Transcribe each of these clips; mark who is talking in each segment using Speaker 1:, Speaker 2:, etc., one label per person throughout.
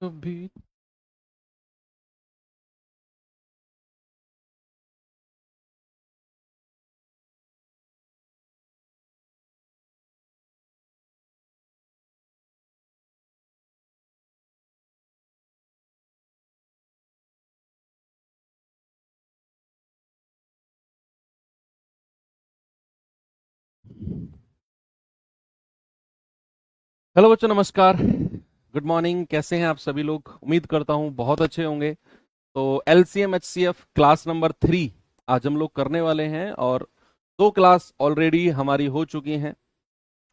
Speaker 1: अभी हेलो बच्चों, नमस्कार। Good morning. कैसे हैं आप सभी लोग? उम्मीद करता हूं बहुत अच्छे होंगे। तो एलसीएम एचसीएफ क्लास नंबर 3 आज हम लोग करने वाले हैं, और दो क्लास ऑलरेडी हमारी हो चुकी हैं।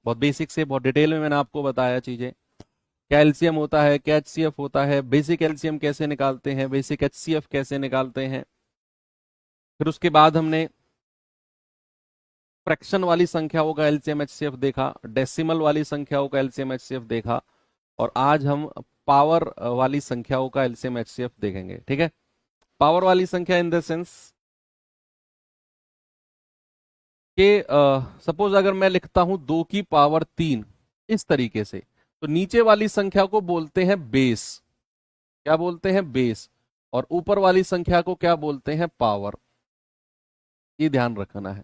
Speaker 1: बहुत बेसिक से बहुत डिटेल में मैंने आपको बताया चीजें। क्या एलसीएम होता है, क्या एचसीएफ होता है, बेसिक एलसीएम कैसे निकालते हैं, बेसिक एचसीएफ कैसे निकालते हैं। फिर उसके बाद हमने फ्रैक्शन वाली संख्याओं का एलसीएम एचसीएफ देखा, डेसिमल वाली संख्याओं का एलसीएम एचसीएफ देखा, और आज हम पावर वाली संख्याओं का एलसीएम एचसीएफ देखेंगे। ठीक है। पावर वाली संख्या इन द सेंस कि सपोज अगर मैं लिखता हूं 2 की पावर 3 इस तरीके से, तो नीचे वाली संख्या को बोलते हैं बेस। क्या बोलते हैं? बेस। और ऊपर वाली संख्या को क्या बोलते हैं? पावर। ये ध्यान रखना है।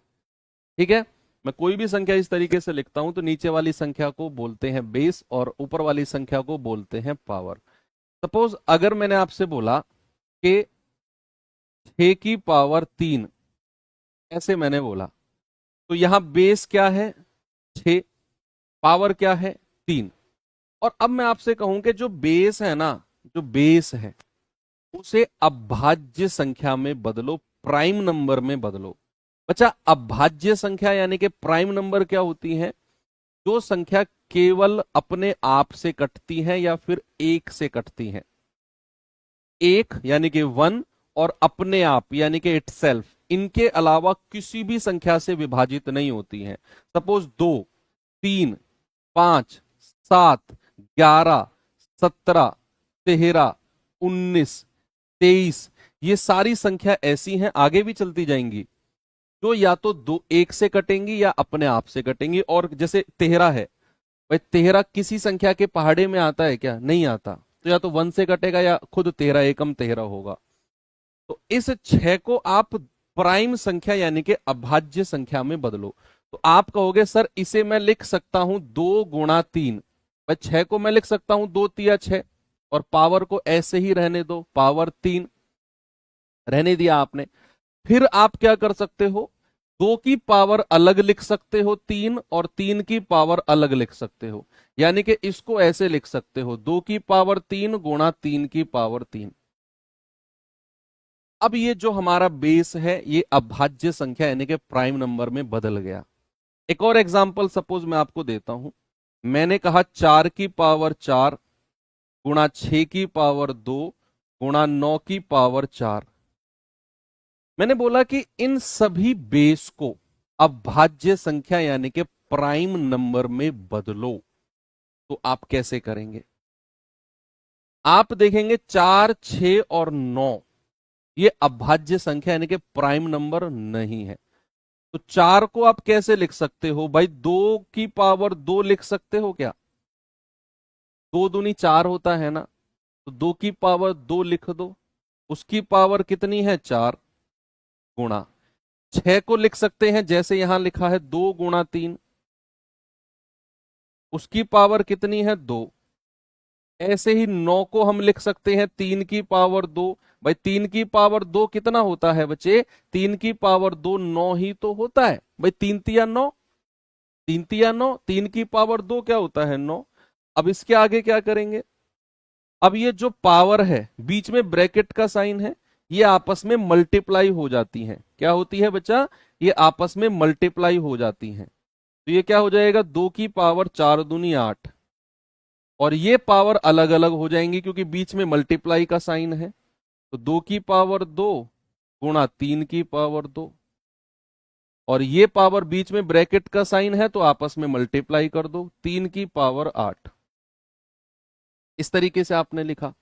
Speaker 1: ठीक है। मैं कोई भी संख्या इस तरीके से लिखता हूं तो नीचे वाली संख्या को बोलते हैं बेस और ऊपर वाली संख्या को बोलते हैं पावर। सपोज अगर मैंने आपसे बोला कि 6 की पावर 3, ऐसे मैंने बोला, तो यहां बेस क्या है? 6। पावर क्या है? 3। और अब मैं आपसे कहूं कि जो बेस है ना, जो बेस है उसे अभाज्य संख्या में बदलो, प्राइम नंबर में बदलो। बच्चा, अभाज्य संख्या यानी कि प्राइम नंबर क्या होती है? जो संख्या केवल अपने आप से कटती है या फिर एक से कटती है। एक यानी कि 1, और अपने आप यानी कि इटसेल्फ, इनके अलावा किसी भी संख्या से विभाजित नहीं होती है। सपोज 2, 3, 5, 7, 11, 17, 13, 19, 23, ये सारी संख्या ऐसी हैं, आगे भी चलती जाएंगी, जो या तो दो एक से कटेंगी या अपने आप से कटेंगी। और जैसे 13 है, भाई 13 किसी संख्या के पहाड़े में आता है क्या? नहीं आता। तो या तो 1 से कटेगा या खुद 13 एकम 13 होगा। तो इस 6 को आप प्राइम संख्या यानी कि अभाज्य संख्या में बदलो। तो आप कहोगे सर इसे मैं लिख सकता हूं 2 गुणा 3। भाई 6 को मैं लिख सकता हूं 2 तिया 6, और पावर को ऐसे ही रहने दो, पावर 3 रहने दिया आपने। फिर आप क्या कर सकते हो? 2 की पावर अलग लिख सकते हो 3, और 3 की पावर अलग लिख सकते हो। यानी कि इसको ऐसे लिख सकते हो 2 की पावर 3 गुणा 3 की पावर 3। अब ये जो हमारा बेस है ये अभाज्य संख्या यानी कि प्राइम नंबर में बदल गया। एक और एग्जांपल सपोज मैं आपको देता हूं। मैंने कहा 4 की पावर 4 गुणा 6 की पावर 2 गुणा 9 की पावर 4। मैंने बोला कि इन सभी बेस को अभाज्य संख्या यानी कि प्राइम नंबर में बदलो। तो आप कैसे करेंगे? आप देखेंगे 4, 6 और 9 ये अभाज्य संख्या यानी कि प्राइम नंबर नहीं है। तो 4 को आप कैसे लिख सकते हो? भाई 2 की पावर 2 लिख सकते हो क्या? 2 दूनी 4 होता है ना। तो 2 की पावर 2 लिख दो। उसकी पावर कितनी है? 4। गुणा 6 को लिख सकते हैं जैसे यहां लिखा है 2 गुणा 3। उसकी पावर कितनी है? 2। ऐसे ही 9 को हम लिख सकते हैं 3 की पावर 2। भाई 3 की पावर 2 कितना होता है बच्चे? 3 की पावर 2 9 ही तो होता है। भाई 3 तिया 9, 3 तिया 9, 3 की पावर 2 क्या होता है? 9। अब इसके आगे क्या करेंगे? अब ये जो पावर है बीच में ब्रैकेट का साइन है, ये आपस में मल्टीप्लाई हो जाती है। क्या होती है बच्चा? ये आपस में मल्टीप्लाई हो जाती है। तो ये क्या हो जाएगा? 2 की पावर 4 दूनी 8। और ये पावर अलग अलग हो जाएंगी क्योंकि बीच में मल्टीप्लाई का साइन है। तो 2 की पावर 2 गुणा 3 की पावर 2, और ये पावर बीच में ब्रैकेट का साइन है तो आपस में मल्टीप्लाई कर दो, 3 की पावर 8। इस तरीके से आपने लिखा।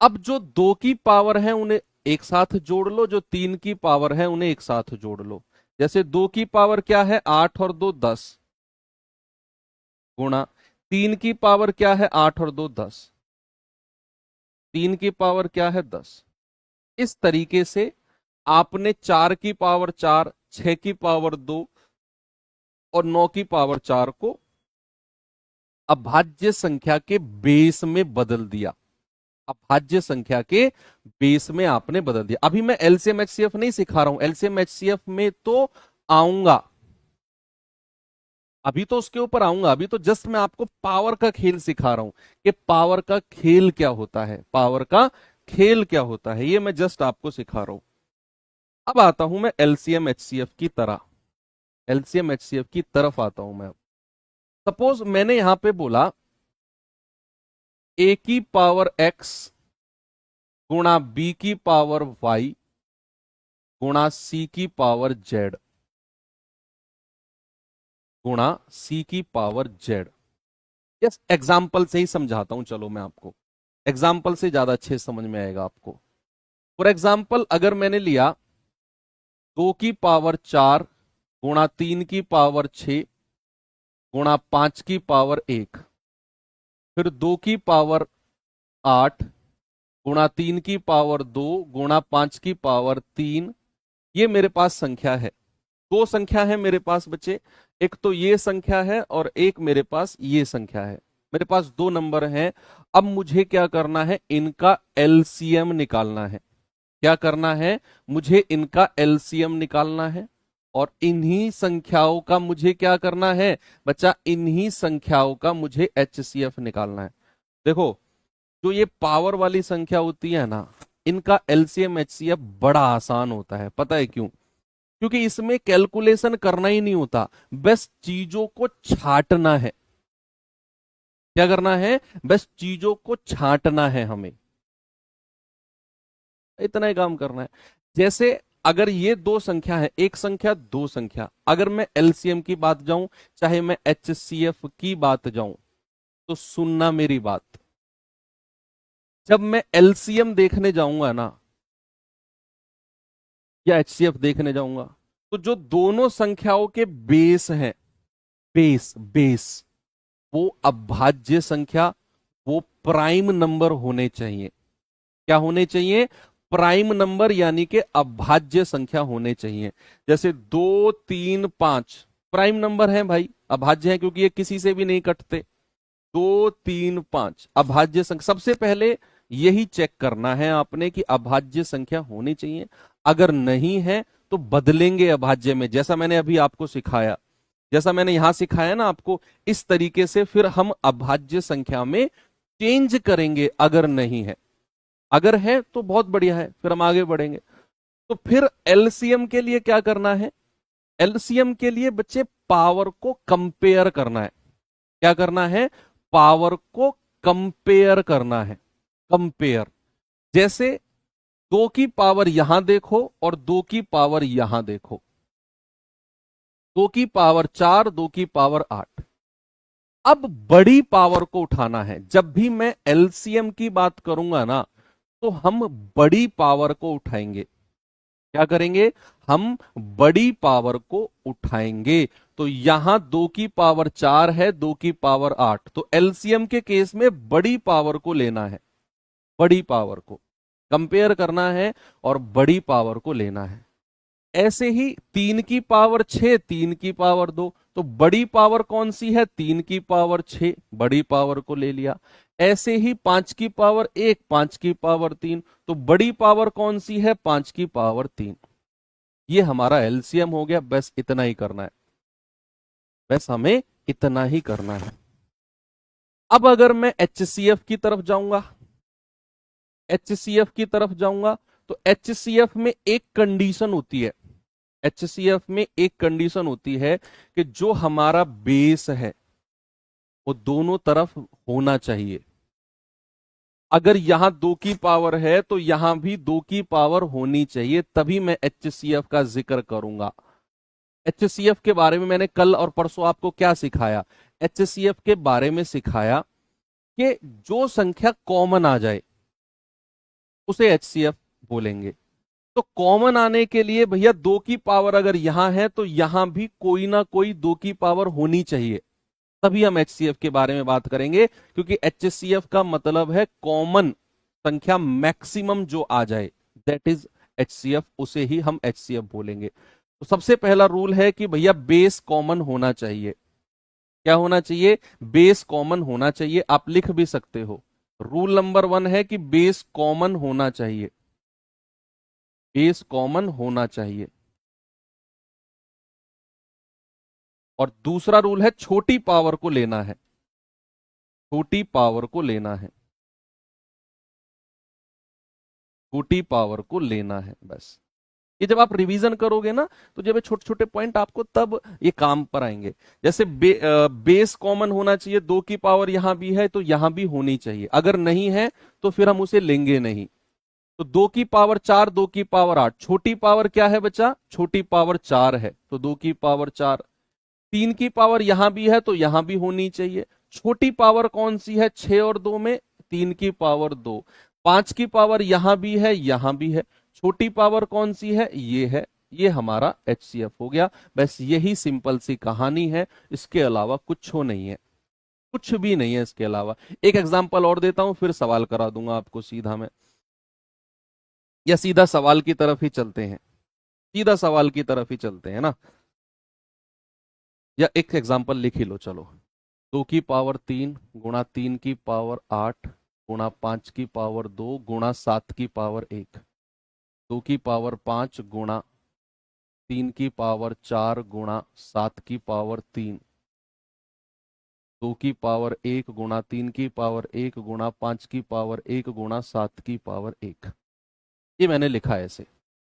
Speaker 1: अब जो 2 की पावर है उन्हें एक साथ जोड़ लो, जो 3 की पावर है उन्हें एक साथ जोड़ लो। जैसे 2 की पावर क्या है? 8 और 2 10। गुणा 3 की पावर क्या है? 8 और 2 10। 3 की पावर क्या है 10। इस तरीके से आपने 4 की पावर 4, 6 की पावर 2 और 9 की पावर 4 को अभाज्य संख्या के बेस में बदल दिया। अभाज्य संख्या के बेस में आपने बदल दिया। अभी मैं एलसीएम एचसीएफ नहीं सिखा रहा हूं, एलसीएम एचसीएफ में तो आऊंगा, अभी तो उसके ऊपर आऊंगा। अभी तो जस्ट मैं आपको पावर का खेल सिखा रहा हूं कि पावर का खेल क्या होता है, पावर का खेल क्या होता है, ये मैं जस्ट आपको सिखा रहा हूं। अब आता हूं मैं एलसीएम एचसीएफ की तरह, एलसीएम एचसीएफ की तरफ आता हूं मैं। सपोज मैंने यहां पे बोला ए की पावर एक्स गुणा बी की पावर वाई गुणा सी की पावर जेड गुणा सी की पावर जेड। यस, एग्जाम्पल से ही समझाता हूं, चलो मैं आपको एग्जाम्पल से ज्यादा अच्छे समझ में आएगा आपको। फॉर एग्जाम्पल अगर मैंने लिया 2 की पावर 4 गुणा 3 की पावर 6 गुणा 5 की पावर 1, फिर 2 की पावर 8 गुणा 3 की पावर 2 गुणा 5 की पावर 3, ये मेरे पास संख्या है। दो संख्या है मेरे पास बच्चे, एक तो ये संख्या है और एक मेरे पास ये संख्या है। मेरे पास दो नंबर हैं। अब मुझे क्या करना है, इनका एलसीएम निकालना है। क्या करना है, मुझे इनका एलसीएम निकालना है और इन्हीं संख्याओं का मुझे क्या करना है बच्चा, इन्हीं संख्याओं का मुझे एचसीएफ निकालना है। देखो जो ये पावर वाली संख्या होती है ना, इनका एलसीएम एचसीएफ बड़ा आसान होता है। पता है क्यों? क्योंकि इसमें कैलकुलेशन करना ही नहीं होता, बस चीजों को छांटना है। क्या करना है, बस चीजों को छांटना है, हमें इतना ही काम करना है। जैसे अगर ये दो संख्या है, एक संख्या दो संख्या, अगर मैं एलसीएम की बात जाऊं चाहे मैं एचसीएफ की बात जाऊं, तो सुनना मेरी बात, जब मैं एलसीएम देखने जाऊंगा ना या एचसीएफ देखने जाऊंगा, तो जो दोनों संख्याओं के बेस हैं, बेस बेस वो अभाज्य संख्या, वो प्राइम नंबर होने चाहिए। क्या होने चाहिए, प्राइम नंबर, यानी कि अभाज्य संख्या होने चाहिए। जैसे 2 3 5 प्राइम नंबर है भाई, अभाज्य है क्योंकि ये किसी से भी नहीं कटते। 2 3 5 अभाज्य संख्या, सबसे पहले यही चेक करना है आपने कि अभाज्य संख्या होनी चाहिए। अगर नहीं है तो बदलेंगे अभाज्य में, जैसा मैंने अभी आपको सिखाया, जैसा मैंने यहां सिखाया ना आपको, इस तरीके से फिर हम अभाज्य संख्या में चेंज करेंगे। अगर नहीं है, अगर है तो बहुत बढ़िया है, फिर हम आगे बढ़ेंगे। तो फिर एलसीएम के लिए क्या करना है, एलसीएम के लिए बच्चे पावर को कंपेयर करना है। क्या करना है, पावर को कंपेयर करना है, कंपेयर। जैसे 2 की पावर यहां देखो और 2 की पावर यहां देखो, 2 की पावर 4, 2 की पावर 8। अब बड़ी पावर को उठाना है। जब भी मैं एलसीएम की बात करूंगा ना, तो हम बड़ी पावर को उठाएंगे। क्या करेंगे, हम बड़ी पावर को उठाएंगे। तो यहां 2 की पावर 4 है, 2 की पावर 8, तो एलसीएम के केस में बड़ी पावर को लेना है, बड़ी पावर को कंपेयर करना है और बड़ी पावर को लेना है। ऐसे ही 3 की पावर 6, 3 की पावर 2, तो बड़ी पावर कौन सी है, 3 की पावर 6, बड़ी पावर को ले लिया। ऐसे ही 5 की पावर 1, 5 की पावर 3, तो बड़ी पावर कौन सी है, 5 की पावर 3। ये हमारा एलसीएम हो गया। बस इतना ही करना है, बस हमें इतना ही करना है। अब अगर मैं एचसीएफ की तरफ जाऊंगा, एचसीएफ की तरफ जाऊंगा, तो एचसीएफ में एक कंडीशन होती है, एचसीएफ में एक कंडीशन होती है कि जो हमारा बेस है वो दोनों तरफ होना चाहिए। अगर यहां 2 की पावर है तो यहां भी 2 की पावर होनी चाहिए, तभी मैं एचसीएफ का जिक्र करूंगा। एचसीएफ के बारे में मैंने कल और परसों आपको क्या सिखाया, एचसीएफ के बारे में सिखाया कि जो संख्या कॉमन आ जाए उसे एचसीएफ बोलेंगे। तो कॉमन आने के लिए भैया 2 की पावर अगर यहां है तो यहां भी कोई ना कोई 2 की पावर होनी चाहिए, तभी हम एचसीएफ के बारे में बात करेंगे। क्योंकि एचसीएफ का मतलब है कॉमन संख्या मैक्सिमम जो आ जाए दैट इज HCF, उसे ही हम HCF बोलेंगे। तो सबसे पहला रूल है कि भैया बेस कॉमन होना चाहिए। क्या होना चाहिए? बेस कॉमन होना चाहिए। आप लिख भी सकते हो, रूल नंबर 1 है कि बेस कॉमन होना चाहिए, बेस कॉमन होना चाहिए। और दूसरा रूल है छोटी पावर को लेना है, छोटी पावर को लेना है, छोटी पावर को लेना है। बस ये जब आप रिवीजन करोगे ना, तो जब ये छोटे छोटे पॉइंट आपको तब ये काम पर आएंगे। जैसे बेस कॉमन होना चाहिए, 2 की पावर यहां भी है तो यहां भी होनी चाहिए, अगर नहीं है तो फिर हम उसे लेंगे नहीं। तो 2 की पावर 4, 2 की पावर 8, छोटी पावर क्या है बच्चा? छोटी पावर 4 है, तो 2 की पावर 4। 3 की पावर यहां भी है तो यहां भी होनी चाहिए। छोटी पावर कौन सी है 6 और 2 में? 3 की पावर 2। 5 की पावर यहां भी है, यहां भी है, छोटी पावर कौन सी है? ये है, ये हमारा HCF हो गया। बस यही सिंपल सी कहानी है, इसके अलावा कुछ हो नहीं है, कुछ भी नहीं है इसके अलावा। एक एग्जांपल और देता हूं, फिर सवाल करा दूंगा आपको सीधा मैं, या सीधा सवाल की तरफ ही चलते हैं, सीधा सवाल की तरफ ही चलते हैं ना। या एक एग्जांपल लिख ही लो चलो। 2 की पावर 3 गुणा 3 की पावर 8 गुणा 5 की पावर 2 गुणा 7 की पावर 1। 2 की पावर 5 गुणा 3 की पावर 4 गुणा 7 की पावर 3। 2 की पावर 1 गुणा 3 की पावर 1 गुणा 5 की पावर 1 गुणा 7 की पावर 1। ये मैंने लिखा है ऐसे,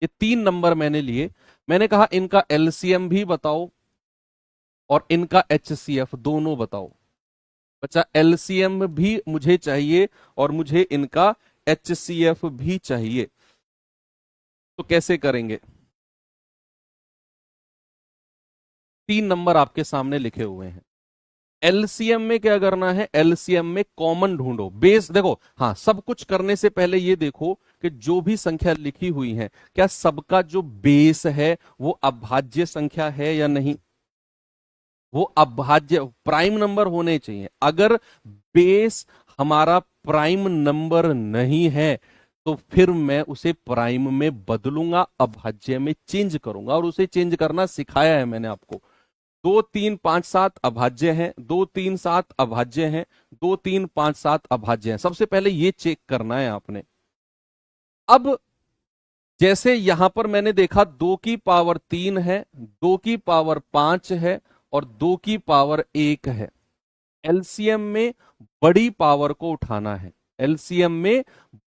Speaker 1: ये 3 नंबर मैंने लिए। मैंने कहा इनका LCM भी बताओ और इनका HCF दोनों बताओ। बच्चा LCM भी मुझे चाहिए और मुझे इनका HCF भी चाहिए। तो कैसे करेंगे? 3 नंबर आपके सामने लिखे हुए हैं। LCM में क्या करना है? LCM में कॉमन ढूंढो। बेस देखो, हाँ, सब कुछ करने से पहले ये देखो कि जो भी संख्या लिखी हुई है क्या सबका जो बेस है वो अभाज्य संख्या है या नहीं। वो अभाज्य प्राइम नंबर होने चाहिए। अगर बेस हमारा प्राइम नंबर नहीं है तो फिर मैं उसे प्राइम में बदलूंगा, अभाज्य में चेंज करूंगा, और उसे चेंज करना सिखाया है मैंने आपको। 2 3 5 7 अभाज्य हैं, 2 3 7 अभाज्य हैं, 2 3 5 7 अभाज्य हैं। सबसे पहले ये चेक करना है आपने। अब जैसे यहां पर मैंने देखा 2 की पावर 3 है, 2 की पावर 5 है और 2 की पावर 1 है। LCM में बड़ी पावर को उठाना है, LCM में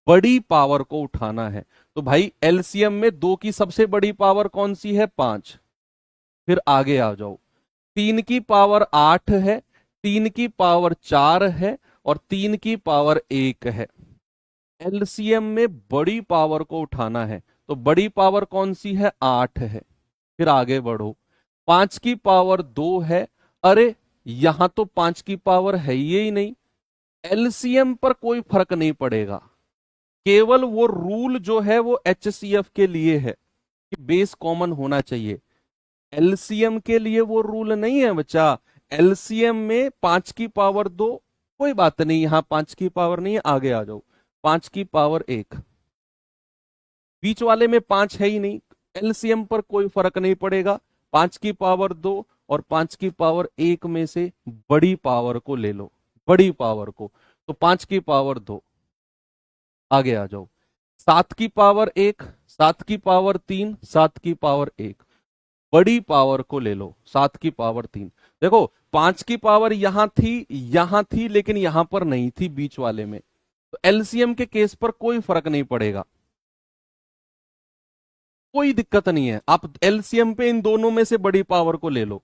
Speaker 1: बड़ी पावर को उठाना है। तो भाई LCM में 2 की सबसे बड़ी पावर कौन सी है? 5। फिर आगे आ जाओ, 3 की पावर 8 है, 3 की पावर 4 है और 3 की पावर 1 है। LCM में बड़ी पावर को उठाना है, तो बड़ी पावर कौन सी है? 8 है। फिर आगे बढ़ो, 5 की पावर 2 है, अरे यहां तो 5 की पावर है ही नहीं। LCM पर कोई फर्क नहीं पड़ेगा, केवल वो रूल जो है वो HCF के लिए है कि बेस कॉमन होना चाहिए। LCM के लिए वो रूल नहीं है बच्चा। LCM में 5 की पावर 2, कोई बात नहीं, यहां 5 की पावर नहीं है, आगे आ जाओ, 5 की पावर 1, बीच वाले में 5 है ही नहीं, LCM पर कोई फर्क नहीं पड़ेगा। 5 की पावर 2 और 5 की पावर 1 में से बड़ी पावर को ले लो, बड़ी पावर को, तो 5 की पावर 2। आगे आ जाओ, 7 की पावर 1, 7 की पावर 3, 7 की पावर 1, बड़ी पावर को ले लो, 7 की पावर 3। देखो 5 की पावर यहां थी लेकिन यहां पर नहीं थी बीच वाले में, तो LCM के केस पर कोई फर्क नहीं पड़ेगा, कोई दिक्कत नहीं है। आप LCM पे इन दोनों में से बड़ी पावर को ले लो,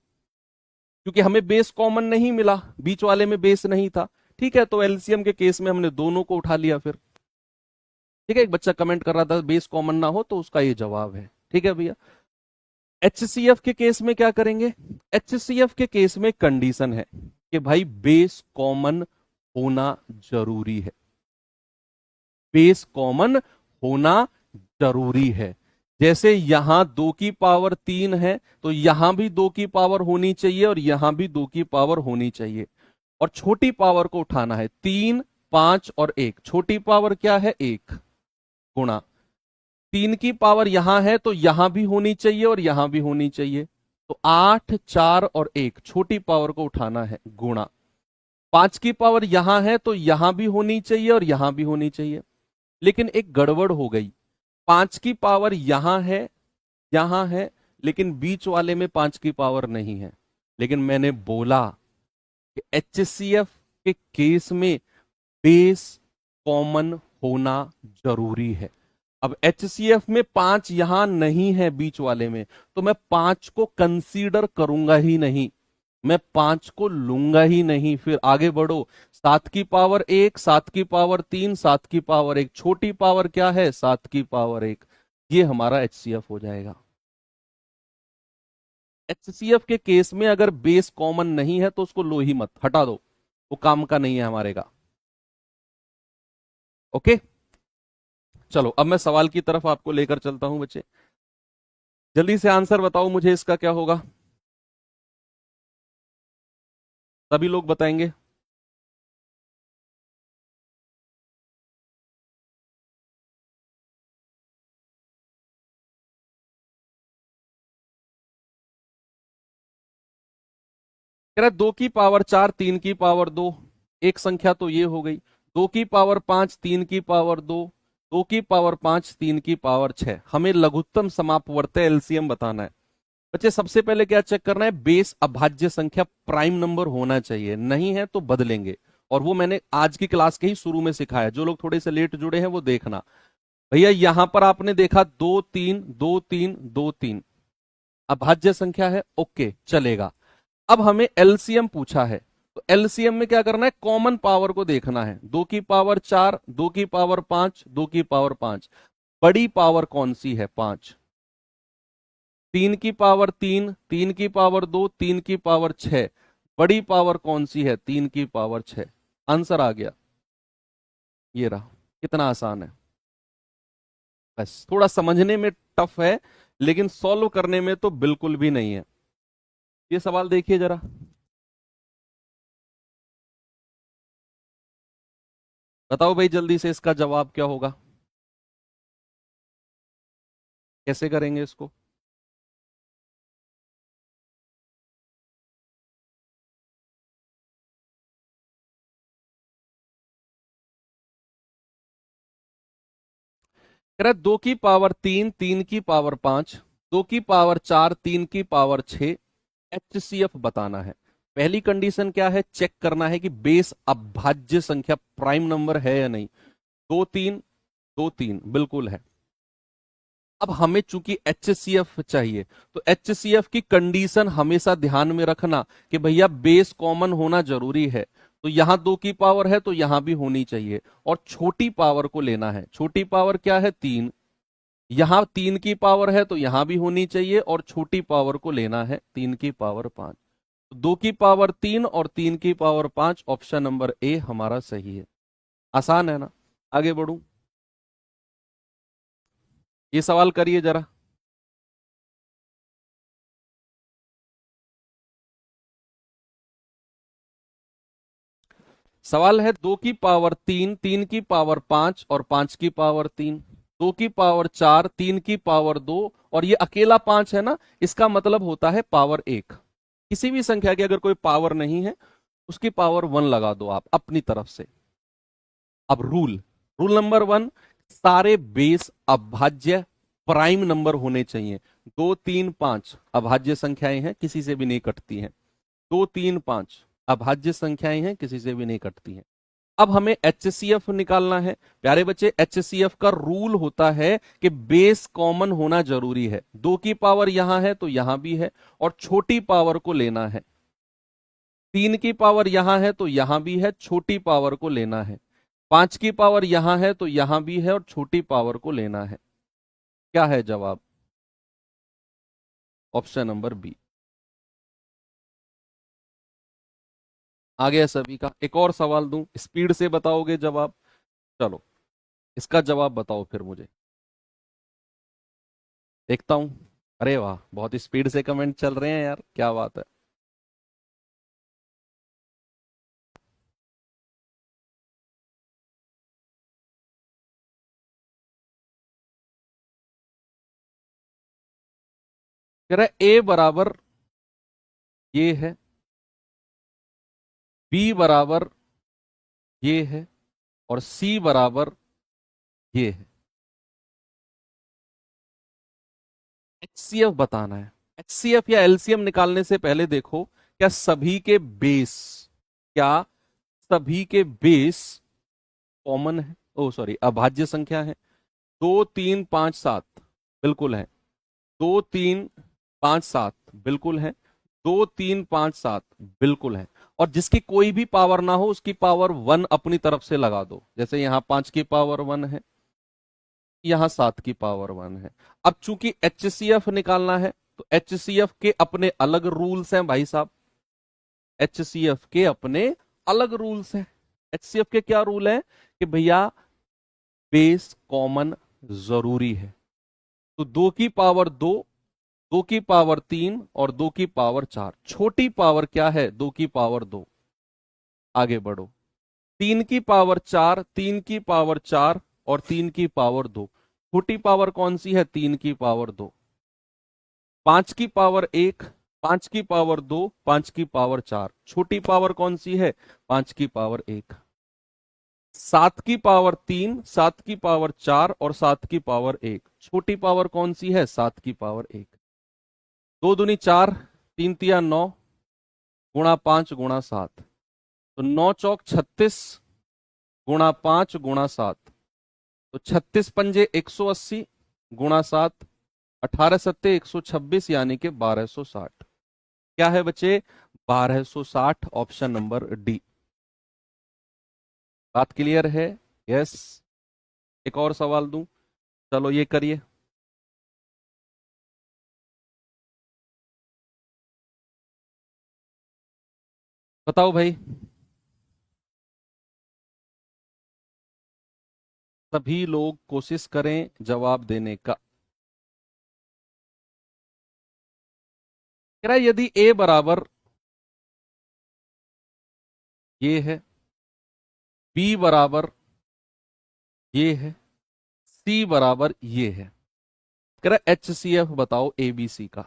Speaker 1: क्योंकि हमें बेस कॉमन नहीं मिला, बीच वाले में बेस नहीं था। ठीक है, तो LCM के केस में हमने दोनों को उठा लिया फिर। ठीक है, एक बच्चा कमेंट कर रहा था बेस कॉमन ना हो, तो उसका ये जवाब है। ठीक है भैया, HCF के केस में क्या करेंगे? HCF के केस में कंडीशन है कि भाई बेस कॉमन होना जरूरी है, बेस कॉमन होना जरूरी है। जैसे यहां 2 की पावर 3 है तो यहां भी 2 की पावर होनी चाहिए और यहां भी 2 की पावर होनी चाहिए, और छोटी पावर को उठाना है। 3 5 और 1, छोटी पावर क्या है 1, गुणा 3 की पावर यहां है तो यहां भी होनी चाहिए और यहां भी होनी चाहिए, तो 8, 4 और 1, छोटी पावर को उठाना है, गुणा 5 की पावर यहां है तो यहां भी होनी चाहिए और यहां भी होनी चाहिए, लेकिन एक गड़बड़ हो गई, 5 की पावर यहां है, लेकिन बीच वाले में 5 की पावर नहीं है। लेकिन मैंने बोला कि HCF के केस में बेस कॉमन होना जरूरी है। अब HCF में 5 यहां नहीं है बीच वाले में, तो मैं 5 को कंसीडर करूंगा ही नहीं, मैं 5 को लूंगा ही नहीं। फिर आगे बढ़ो, 7 की पावर 1, 7 की पावर 3, 7 की पावर 1, छोटी पावर क्या है 7 की पावर 1, ये हमारा HCF हो जाएगा। HCF के केस में अगर बेस कॉमन नहीं है तो उसको लो ही मत, हटा दो, वो काम का नहीं है हमारे का। ओके, चलो अब मैं सवाल की तरफ आपको लेकर चलता हूं बच्चे, जल्दी से आंसर बताओ मुझे, इसका क्या होगा, सभी लोग बताएंगे। कह रहा 2 की पावर 4, 3 की पावर 2, एक संख्या तो ये हो गई, 2 की पावर 5, 3 की पावर 2, 2 की पावर 5, 3 की पावर 6, हमें लघुत्तम समापवर्त्य एलसीएम बताना है। बच्चे सबसे पहले क्या चेक करना है, बेस अभाज्य संख्या प्राइम नंबर होना चाहिए, नहीं है तो बदलेंगे, और वो मैंने आज की क्लास के ही शुरू में सिखाया, जो लोग थोड़े से लेट जुड़े हैं वो देखना। भैया यहां पर आपने देखा 2 3 2 3 2 3 अभाज्य संख्या है, ओके चलेगा। अब हमें एलसीएम पूछा है, तो एलसीएम में क्या करना है, कॉमन पावर को देखना है, 2 की पावर 4, 2 की पावर 5, 2 की पावर 5, बड़ी पावर कौन सी है 5, 3 की पावर 3, 3 की पावर 2, 3 की पावर 6, बड़ी पावर कौन सी है 3 की पावर 6, आंसर आ गया, ये रहा, कितना आसान है। बस थोड़ा समझने में टफ है, लेकिन सॉल्व करने में तो बिल्कुल भी नहीं है। ये सवाल देखिए जरा, बताओ भाई जल्दी से इसका जवाब क्या होगा, कैसे करेंगे इसको। कह रहा है 2 की पावर 3, 3 की पावर 5, 2 की पावर 4, 3 की पावर 6, HCF बताना है। पहली कंडीशन क्या है, चेक करना है कि बेस अभाज्य संख्या प्राइम नंबर है या नहीं, 2 3 2 3 बिल्कुल है। अब हमें चूंकि HCF चाहिए, तो HCF की कंडीशन हमेशा ध्यान में रखना कि भैया बेस कॉमन होना जरूरी है, तो यहां 2 की पावर है तो यहां भी होनी चाहिए, और छोटी पावर को लेना है, छोटी पावर क्या है 3, यहां 3 की पावर है तो यहां भी होनी चाहिए, और छोटी पावर को लेना है 3 की पावर 5, 2 की पावर 3 और 3 की पावर 5, ऑप्शन नंबर ए हमारा सही है। आसान है ना, आगे बढ़ू, ये सवाल करिए जरा। सवाल है 2 की पावर 3, 3 की पावर 5 और 5 की पावर 3, 2 की पावर 4, 3 की पावर 2, और ये अकेला 5 है ना, इसका मतलब होता है पावर 1। किसी भी संख्या की अगर कोई पावर नहीं है, उसकी पावर 1 लगा दो आप अपनी तरफ से। अब रूल, रूल नंबर 1, सारे बेस अभाज्य प्राइम नंबर होने चाहिए। 2 3 5 अभाज्य संख्याएं हैं, किसी से भी नहीं कटती हैं, 2 3 5 अभाज्य संख्याएं हैं, किसी से भी नहीं कटती हैं। अब हमें HCF निकालना है। प्यारे बच्चे, HCF का रूल होता है कि बेस कॉमन होना जरूरी है, 2 की पावर यहां है तो यहां भी है, और छोटी पावर को लेना है, 3 की पावर यहां है तो यहां भी है, छोटी पावर को लेना है, 5 की पावर यहां है तो यहां भी है और छोटी पावर को लेना है। क्या है जवाब, ऑप्शन नंबर बी। आ गया सभी का, एक और सवाल दूं, स्पीड से बताओगे जवाब, चलो इसका जवाब बताओ फिर मुझे, देखता हूं। अरे वाह, बहुत स्पीड से कमेंट चल रहे हैं यार, क्या बात है। कह रहा है ए बराबर ये है, बी बराबर ये है, और सी बराबर ये है। एचसीएफ बताना है। एचसीएफ या एलसीएम निकालने से पहले देखो, क्या सभी के बेस, क्या सभी के बेस कॉमन है, ओ सॉरी अभाज्य संख्या है? 2 3 5 7 बिल्कुल है, 2 3 5 7 बिल्कुल है, 2 3 5 7 बिल्कुल है। और जिसकी कोई भी पावर ना हो उसकी पावर 1 अपनी तरफ से लगा दो, जैसे यहां 5 की पावर 1 है, यहां 7 की पावर 1 है। अब चूंकि एचसीएफ निकालना है तो एचसीएफ के अपने अलग रूल्स हैं भाई साहब, एचसीएफ के अपने अलग रूल्स हैं। एचसीएफ के क्या रूल है कि भैया बेस कॉमन जरूरी है। तो 2 की पावर 2, 2 की पावर 3 और 2 की पावर 4, छोटी पावर क्या है 2 की पावर 2। आगे बढ़ो, 3 की पावर 4, 3 की पावर 4 और 3 की पावर 2, छोटी पावर कौन सी है 3 की पावर 2। 5 की पावर 1, 5 की पावर 2, 5 की पावर 4, छोटी पावर कौन सी है 5 की पावर 1। 7 की पावर 3, 7 की पावर 4 और 7 की पावर 1, छोटी पावर कौन सी है 7 की पावर 1। 2 दूनी 4, 3 तिया 9, गुणा 5 गुणा 7, तो 9 चौक 36, गुणा 5 गुणा 7, तो 36 पंजे 180, गुणा 7, 18 सत्ते 126, यानी कि 1260। क्या है बच्चे 1260, ऑप्शन नंबर डी। बात क्लियर है? यस। एक और सवाल दूं, चलो ये करिए। बताओ भाई, सभी लोग कोशिश करें जवाब देने का। कह रहा है यदि ए बराबर ये है, बी बराबर ये है, सी बराबर ये है, कह रहा है एचसीएफ बताओ एबीसी का।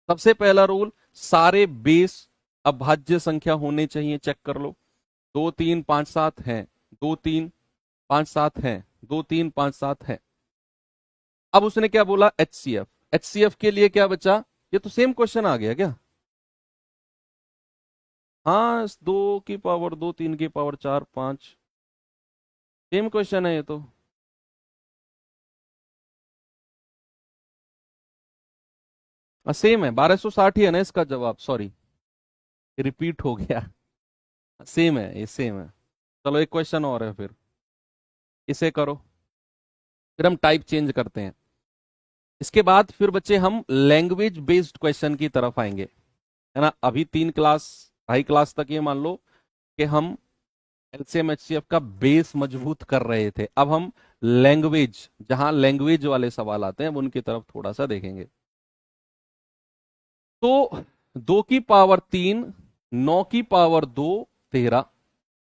Speaker 1: सबसे पहला रूल, सारे बेस अभाज्य संख्या होने चाहिए, चेक कर लो। 2 3 5 7 हैं, 2 3 5 7 हैं, 2 3 5 7 है। अब उसने क्या बोला एचसीएफ, एचसीएफ के लिए क्या बचा, ये तो सेम क्वेश्चन आ गया क्या? हाँ, 2 की पावर 2, 3 की पावर 4 5, सेम क्वेश्चन है ये तो। सेम है, 1260 ही है ना इसका जवाब, सॉरी रिपीट हो गया। सेम है, ये सेम है। चलो एक क्वेश्चन और है फिर, इसे करो, फिर हम टाइप चेंज करते हैं। इसके बाद फिर बच्चे हम लैंग्वेज बेस्ड क्वेश्चन की तरफ आएंगे, है ना। अभी 3 क्लास, 2.5 क्लास तक ये मान लो कि हम एलसीएम एचसीएफ का बेस मजबूत कर रहे थे। अब हम लैंग्वेज, जहां लैंग्वेज वाले सवाल आते हैं, उनकी तरफ थोड़ा सा देखेंगे। तो 2 की पावर 3, 9 की पावर 2 13,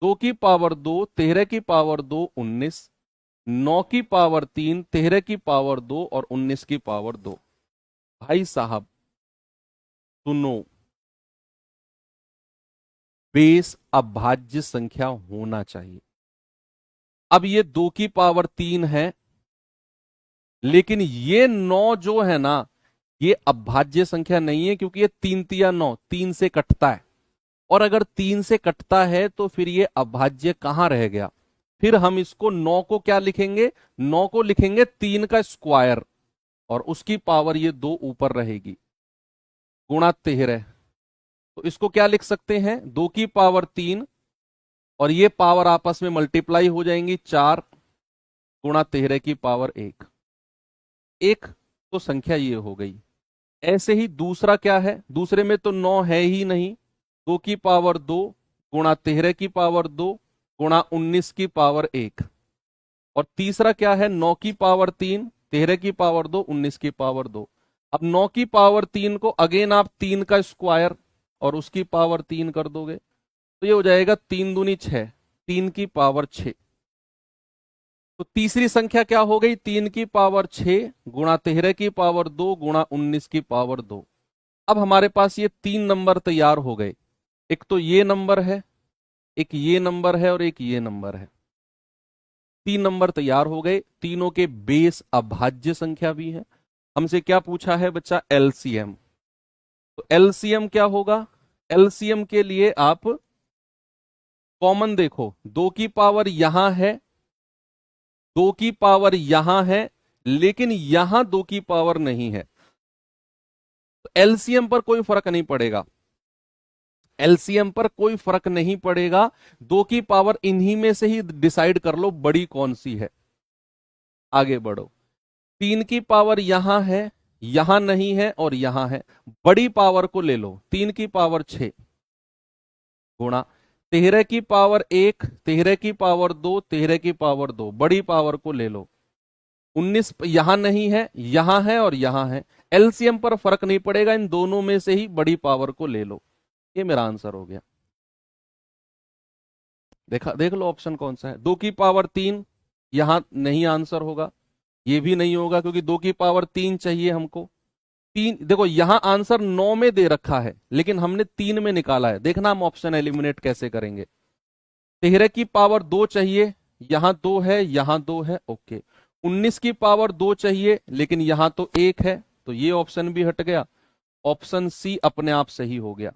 Speaker 1: 2 की पावर 2 13 की पावर 2 19, 9 की पावर 3 13 की पावर 2 और 19 की पावर 2। भाई साहब सुनो, बेस अभाज्य संख्या होना चाहिए। अब ये 2 की पावर 3 है, लेकिन ये 9 जो है ना, ये अभाज्य संख्या नहीं है, क्योंकि ये 3 तिया 9, 3 से कटता है। और अगर 3 से कटता है तो फिर ये अभाज्य कहां रह गया? फिर हम इसको 9 को क्या लिखेंगे, 9 को लिखेंगे 3 का स्क्वायर, और उसकी पावर ये 2 ऊपर रहेगी, गुणा 13। तो इसको क्या लिख सकते हैं, 2 की पावर 3 और ये पावर आपस में मल्टीप्लाई हो जाएंगी, 4 गुणा 13 की पावर 1। एक तो संख्या ये हो गई। ऐसे ही दूसरा क्या है, दूसरे में तो 9 है ही नहीं, 2 की पावर 2 गुणा 13 की पावर 2 गुणा 19 की पावर 1। और तीसरा क्या है, 9 की पावर 3, 13 की पावर 2, 19 की पावर 2। अब 9 की पावर 3 को अगेन आप 3 का स्क्वायर और उसकी पावर 3 कर दोगे, तो ये हो जाएगा 3 दूनी 6, 3 की पावर 6। तो तीसरी संख्या क्या हो गई, 3 की पावर 6 गुणा 13 की पावर 2 गुणा 19 की पावर 2। अब हमारे पास ये 3 नंबर तैयार हो गए। एक तो ये नंबर है, एक ये नंबर है और एक ये नंबर है। 3 नंबर तैयार हो गए, तीनों के बेस अभाज्य संख्या भी है। हमसे क्या पूछा है बच्चा, एलसीएम। तो एलसीएम क्या होगा, एलसीएम के लिए आप कॉमन देखो, 2 की पावर यहां है, 2 की पावर यहां है, लेकिन यहां 2 की पावर नहीं है। तो एलसीएम पर कोई फर्क नहीं पड़ेगा, एलसीएम पर कोई फर्क नहीं पड़ेगा। 2 की पावर इन्हीं में से ही डिसाइड कर लो बड़ी कौन सी है। आगे बढ़ो, 3 की पावर यहां है, यहां नहीं है और यहां है। बड़ी पावर को ले लो, 3 की पावर 6 गुणा 13 की पावर 1, 13 की पावर 2, 13 की पावर 2। बड़ी पावर को ले लो, 19 यहां नहीं है, यहां है और यहां है। एलसीएम पर फर्क नहीं पड़ेगा, इन दोनों में से ही बड़ी पावर को ले लो। ये मेरा आंसर हो गया। देखा, देख लो ऑप्शन कौन सा है। 2 की पावर 3 यहां नहीं आंसर होगा, ये भी नहीं होगा क्योंकि 2 की पावर 3 चाहिए हमको। तीन देखो, यहां आंसर 9 में दे रखा है लेकिन हमने 3 में निकाला है। देखना हम ऑप्शन एलिमिनेट कैसे करेंगे। 13 की पावर 2 चाहिए, यहां 2 है, यहां 2 है, ओके। 19 की पावर 2 चाहिए लेकिन यहां तो 1 है, तो ये ऑप्शन भी हट गया। ऑप्शन सी अपने आप सही हो गया।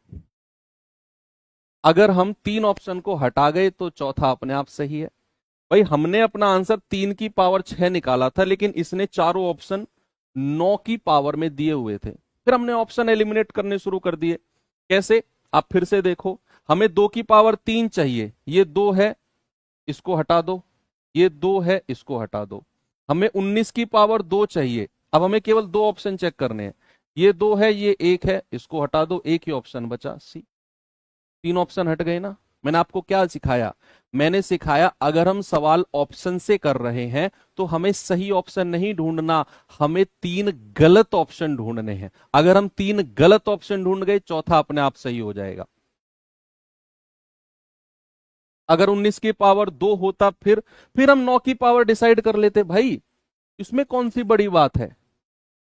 Speaker 1: अगर हम 3 ऑप्शन को हटा गए तो चौथा अपने आप सही है। भाई हमने अपना आंसर 3 की पावर 6 निकाला था लेकिन इसने चारों ऑप्शन 9 की पावर में दिए हुए थे। फिर हमने ऑप्शन एलिमिनेट करने शुरू कर दिए। कैसे, आप फिर से देखो, हमें 2 की पावर 3 चाहिए, ये 2 है, इसको हटा दो, ये 2 है, इसको हटा दो। हमें 19 की पावर 2 चाहिए, अब हमें केवल 2 ऑप्शन चेक करने हैं, ये 2 है, ये 1 है, इसको हटा दो, एक ही ऑप्शन बचा सी। 3 ऑप्शन हट गए ना। मैंने आपको क्या सिखाया, मैंने सिखाया अगर हम सवाल ऑप्शन से कर रहे हैं तो हमें सही ऑप्शन नहीं ढूंढना, हमें 3 गलत ऑप्शन ढूंढने हैं। अगर हम 3 गलत ऑप्शन ढूंढ गए, चौथा अपने आप सही हो जाएगा। अगर 19 की पावर 2 होता, फिर हम 9 की पावर डिसाइड कर लेते भाई। इसमें कौन सी बड़ी बात है,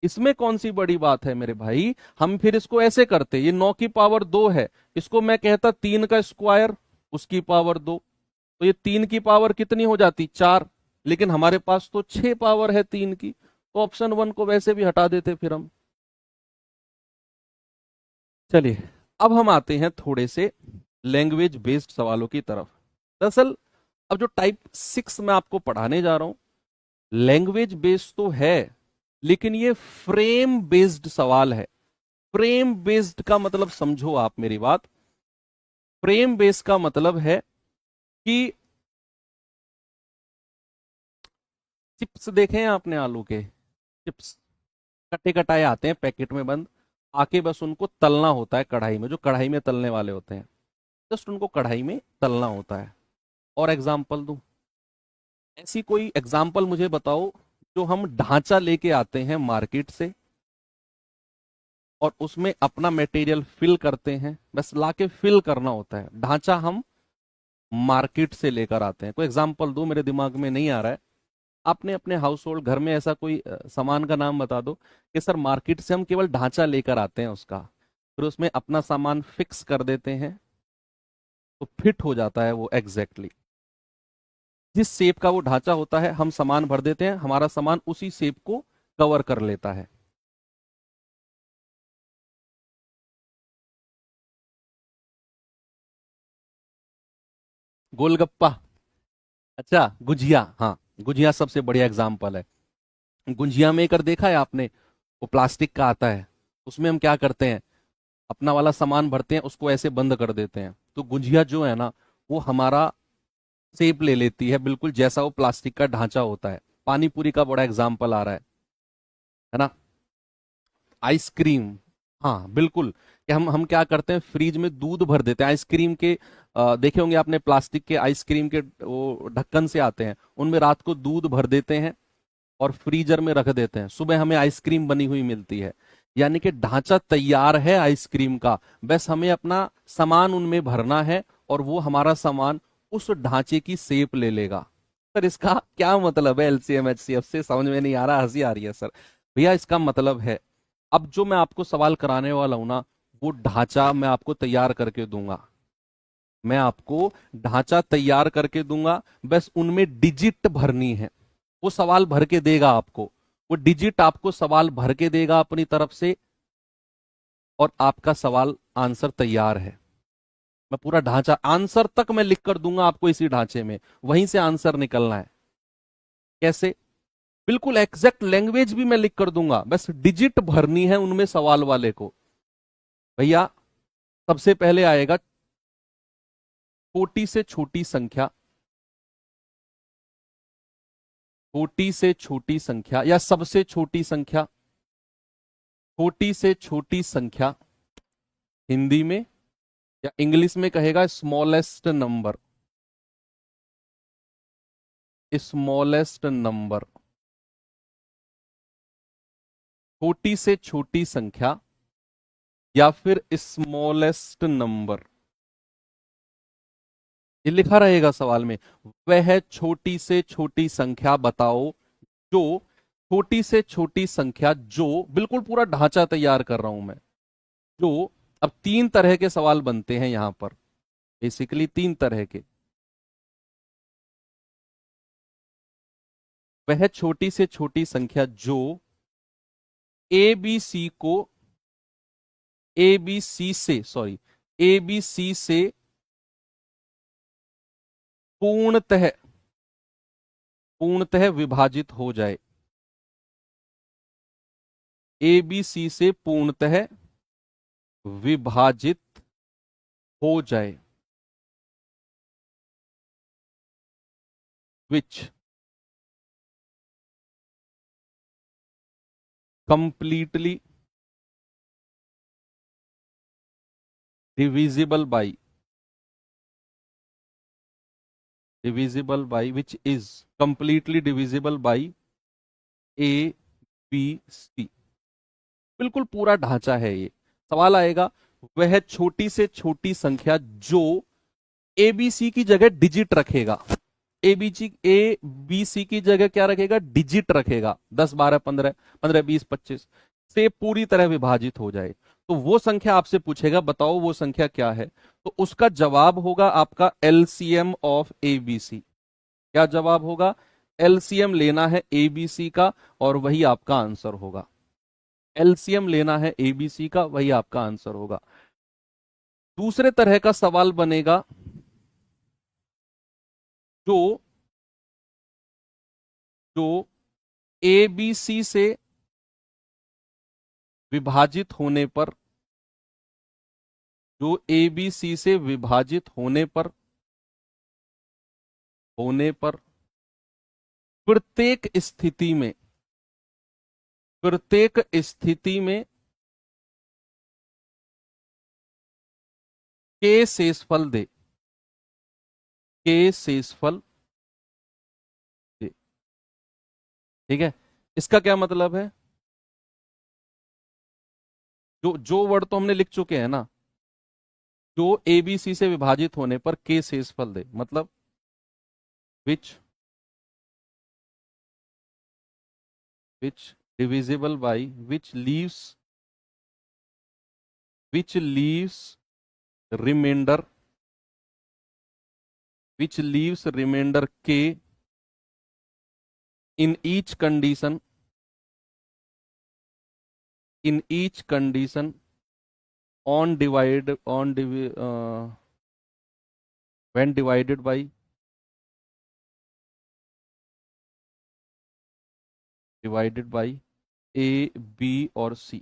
Speaker 1: इसमें कौन सी बड़ी बात है मेरे भाई। हम फिर इसको ऐसे करते, ये 9 की पावर 2 है, इसको मैं कहता 3 का स्क्वायर, उसकी पावर 2, तो ये 3 की पावर कितनी हो जाती, 4। लेकिन हमारे पास तो 6 पावर है 3 की, तो ऑप्शन 1 को वैसे भी हटा देते फिर हम। चलिए, अब हम आते हैं थोड़े से लैंग्वेज बेस्ड सवालों की तरफ। दरअसल अब जो टाइप 6 मैं आपको पढ़ाने जा रहा हूं, लैंग्वेज बेस्ड तो है लेकिन ये फ्रेम बेस्ड सवाल है। फ्रेम बेस्ड का मतलब समझो आप मेरी बात। फ्रेम बेस्ड का मतलब है कि चिप्स देखे हैं आपने, आलू के चिप्स कटे कटाए आते हैं पैकेट में बंद, आके बस उनको तलना होता है कढ़ाई में, जो कढ़ाई में तलने वाले होते हैं, जस्ट उनको कढ़ाई में तलना होता है। और एग्जाम्पल दूं, ऐसी कोई एग्जाम्पल मुझे बताओ जो हम ढांचा लेके आते हैं मार्केट से और उसमें अपना मटेरियल फिल करते हैं, बस लाके फिल करना होता है। ढांचा हम मार्केट से लेकर आते हैं। कोई एग्जाम्पल दो, मेरे दिमाग में नहीं आ रहा है। आपने अपने हाउस होल्ड घर में ऐसा कोई सामान का नाम बता दो कि सर मार्केट से हम केवल ढांचा लेकर आते हैं उसका, फिर उसमें अपना सामान फिक्स कर देते हैं तो फिट हो जाता है वो एग्जैक्टली जिस शेप का वो ढांचा होता है। हम सामान भर देते हैं, हमारा सामान उसी शेप को कवर कर लेता है। गोलगप्पा, अच्छा गुजिया, हाँ गुजिया सबसे बढ़िया एग्जाम्पल है। गुजिया मेकर देखा है आपने, वो प्लास्टिक का आता है, उसमें हम क्या करते हैं, अपना वाला सामान भरते हैं, उसको ऐसे बंद कर देते हैं, तो गुजिया जो है ना वो हमारा शेप ले लेती है बिल्कुल जैसा वो प्लास्टिक का ढांचा होता है। पानी पूरी का बड़ा एग्जाम्पल आ रहा है ना। आइसक्रीम, हाँ बिल्कुल, कि हम क्या करते हैं, फ्रिज में दूध भर देते हैं आइसक्रीम के। देखे होंगे आपने प्लास्टिक के आइसक्रीम के वो ढक्कन से आते हैं, उनमें रात को दूध भर देते हैं और फ्रीजर में रख देते हैं, सुबह हमें आइसक्रीम बनी हुई मिलती है। यानी कि ढांचा तैयार है आइसक्रीम का, बस हमें अपना सामान उनमें भरना है और वो हमारा सामान उस ढांचे की शेप ले लेगा। सर इसका क्या मतलब है एलसीएम एचसीएफ से? समझ में नहीं आ रहा, हंसी आ रही है सर। भैया इसका मतलब है, अब जो मैं आपको सवाल कराने वाला हूं ना, वो ढांचा मैं आपको तैयार करके दूंगा। मैं आपको ढांचा तैयार करके दूंगा, बस उनमें डिजिट भरनी है। वो सवाल भर के देगा आपको, वो डिजिट आपको सवाल भर के देगा अपनी तरफ से, और आपका सवाल आंसर तैयार है। मैं पूरा ढांचा आंसर तक मैं लिख कर दूंगा आपको, इसी ढांचे में वहीं से आंसर निकलना है। कैसे? बिल्कुल एग्जैक्ट लैंग्वेज भी मैं लिख कर दूंगा, बस डिजिट भरनी है उनमें सवाल वाले को। भैया सबसे पहले आएगा छोटी से छोटी संख्या, छोटी से छोटी संख्या या सबसे छोटी संख्या। छोटी से छोटी संख्या हिंदी में या इंग्लिश में कहेगा स्मॉलेस्ट नंबर, स्मॉलेस्ट नंबर। छोटी से छोटी संख्या या फिर स्मॉलेस्ट नंबर, ये लिखा रहेगा सवाल में। वह छोटी से छोटी संख्या बताओ जो, छोटी से छोटी संख्या जो, बिल्कुल पूरा ढांचा तैयार कर रहा हूं मैं। जो, अब तीन तरह के सवाल बनते हैं यहां पर, बेसिकली तीन तरह के। वह छोटी से छोटी संख्या जो ए बी सी को, ए बी सी से, सॉरी, ए बी सी से पूर्णतः, पूर्णतः विभाजित हो जाए। ए बी सी से पूर्णतः विभाजित हो जाए। Which completely divisible by, divisible by, which is completely divisible by a b c. बिल्कुल पूरा ढांचा है ये। सवाल आएगा वह छोटी से छोटी संख्या जो एबीसी की जगह डिजिट रखेगा। ए बी सी की जगह क्या रखेगा? डिजिट रखेगा। 10 12 15, 15 20 25 से पूरी तरह विभाजित हो जाए, तो वो संख्या आपसे पूछेगा, बताओ वो संख्या क्या है। तो उसका जवाब होगा आपका एलसीएम ऑफ एबीसी। क्या जवाब होगा? एलसीएम लेना है एबीसी का और वही आपका आंसर होगा। एलसीएम लेना है एबीसी का, वही आपका आंसर होगा। दूसरे तरह का सवाल बनेगा जो, जो ए बी सी से विभाजित होने पर, जो ए बी सी से विभाजित होने पर, होने पर प्रत्येक स्थिति में, प्रत्येक स्थिति में के शेषफल दे, के शेषफल दे। ठीक है, इसका क्या मतलब है? जो जो वर्ड तो हमने लिख चुके हैं ना, जो ए बी सी से विभाजित होने पर के शेषफल दे, मतलब which, which divisible by, which leaves, which leaves remainder, which leaves remainder k in each condition, in each condition on divide, on when divided by, divided by a b और c।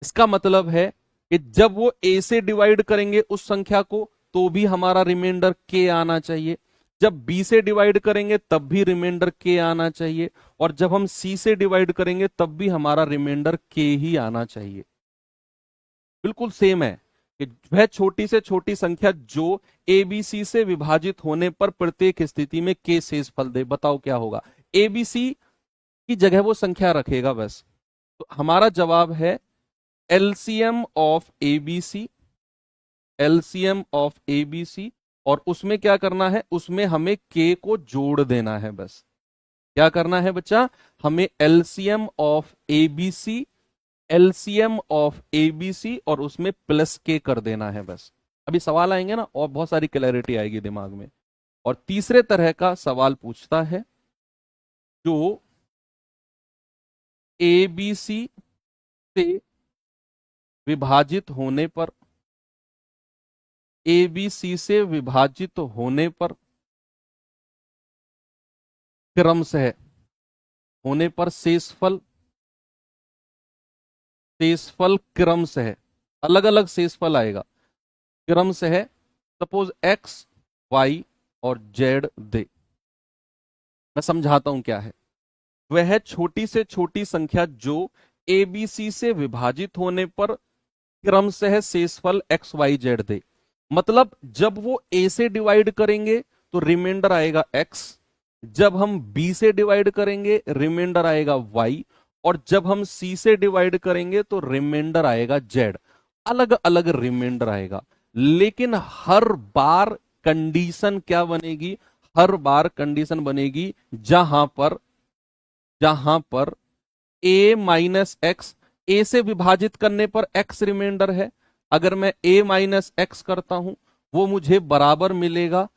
Speaker 1: इसका मतलब है कि जब वो a से divide करेंगे उस संख्या को, तो भी हमारा रिमाइंडर k आना चाहिए। जब b से डिवाइड करेंगे तब भी रिमाइंडर k आना चाहिए, और जब हम c से डिवाइड करेंगे तब भी हमारा रिमाइंडर k ही आना चाहिए। बिल्कुल सेम है कि वह छोटी से छोटी संख्या जो एबीसी से विभाजित होने पर प्रत्येक स्थिति में k शेषफल दे। बताओ क्या होगा? एबीसी की जगह वो संख्या रखेगा बस। तो हमारा जवाब है LCM of ABC, LCM of ABC और उसमें क्या करना है, उसमें हमें k को जोड़ देना है बस। क्या करना है बच्चा, हमें LCM of ABC, LCM of ABC और उसमें प्लस के कर देना है बस। अभी सवाल आएंगे ना और बहुत सारी क्लैरिटी आएगी दिमाग में। और तीसरे तरह का सवाल पूछता है जो एबीसी से विभाजित होने पर, एबीसी से विभाजित होने पर क्रमशः होने पर शेषफल, शेषफल क्रमशः, अलग अलग शेषफल आएगा क्रमशः, सपोज एक्स वाई और जेड दे। मैं समझाता हूं क्या है। वह छोटी से छोटी संख्या जो एबीसी से विभाजित होने पर क्रमशः शेषफल एक्स वाई जेड दे। मतलब जब वो ए से डिवाइड करेंगे तो रिमाइंडर आएगा एक्स, जब हम बी से डिवाइड करेंगे रिमाइंडर आएगा वाई, और जब हम सी से डिवाइड करेंगे तो रिमाइंडर आएगा जेड। अलग अलग रिमाइंडर आएगा, लेकिन हर बार कंडीशन क्या बनेगी, हर बार कंडीशन बनेगी जहां पर a माइनस एक्स, ए से विभाजित करने पर x रिमाइंडर है, अगर मैं a माइनस एक्स करता हूं वो मुझे बराबर मिलेगा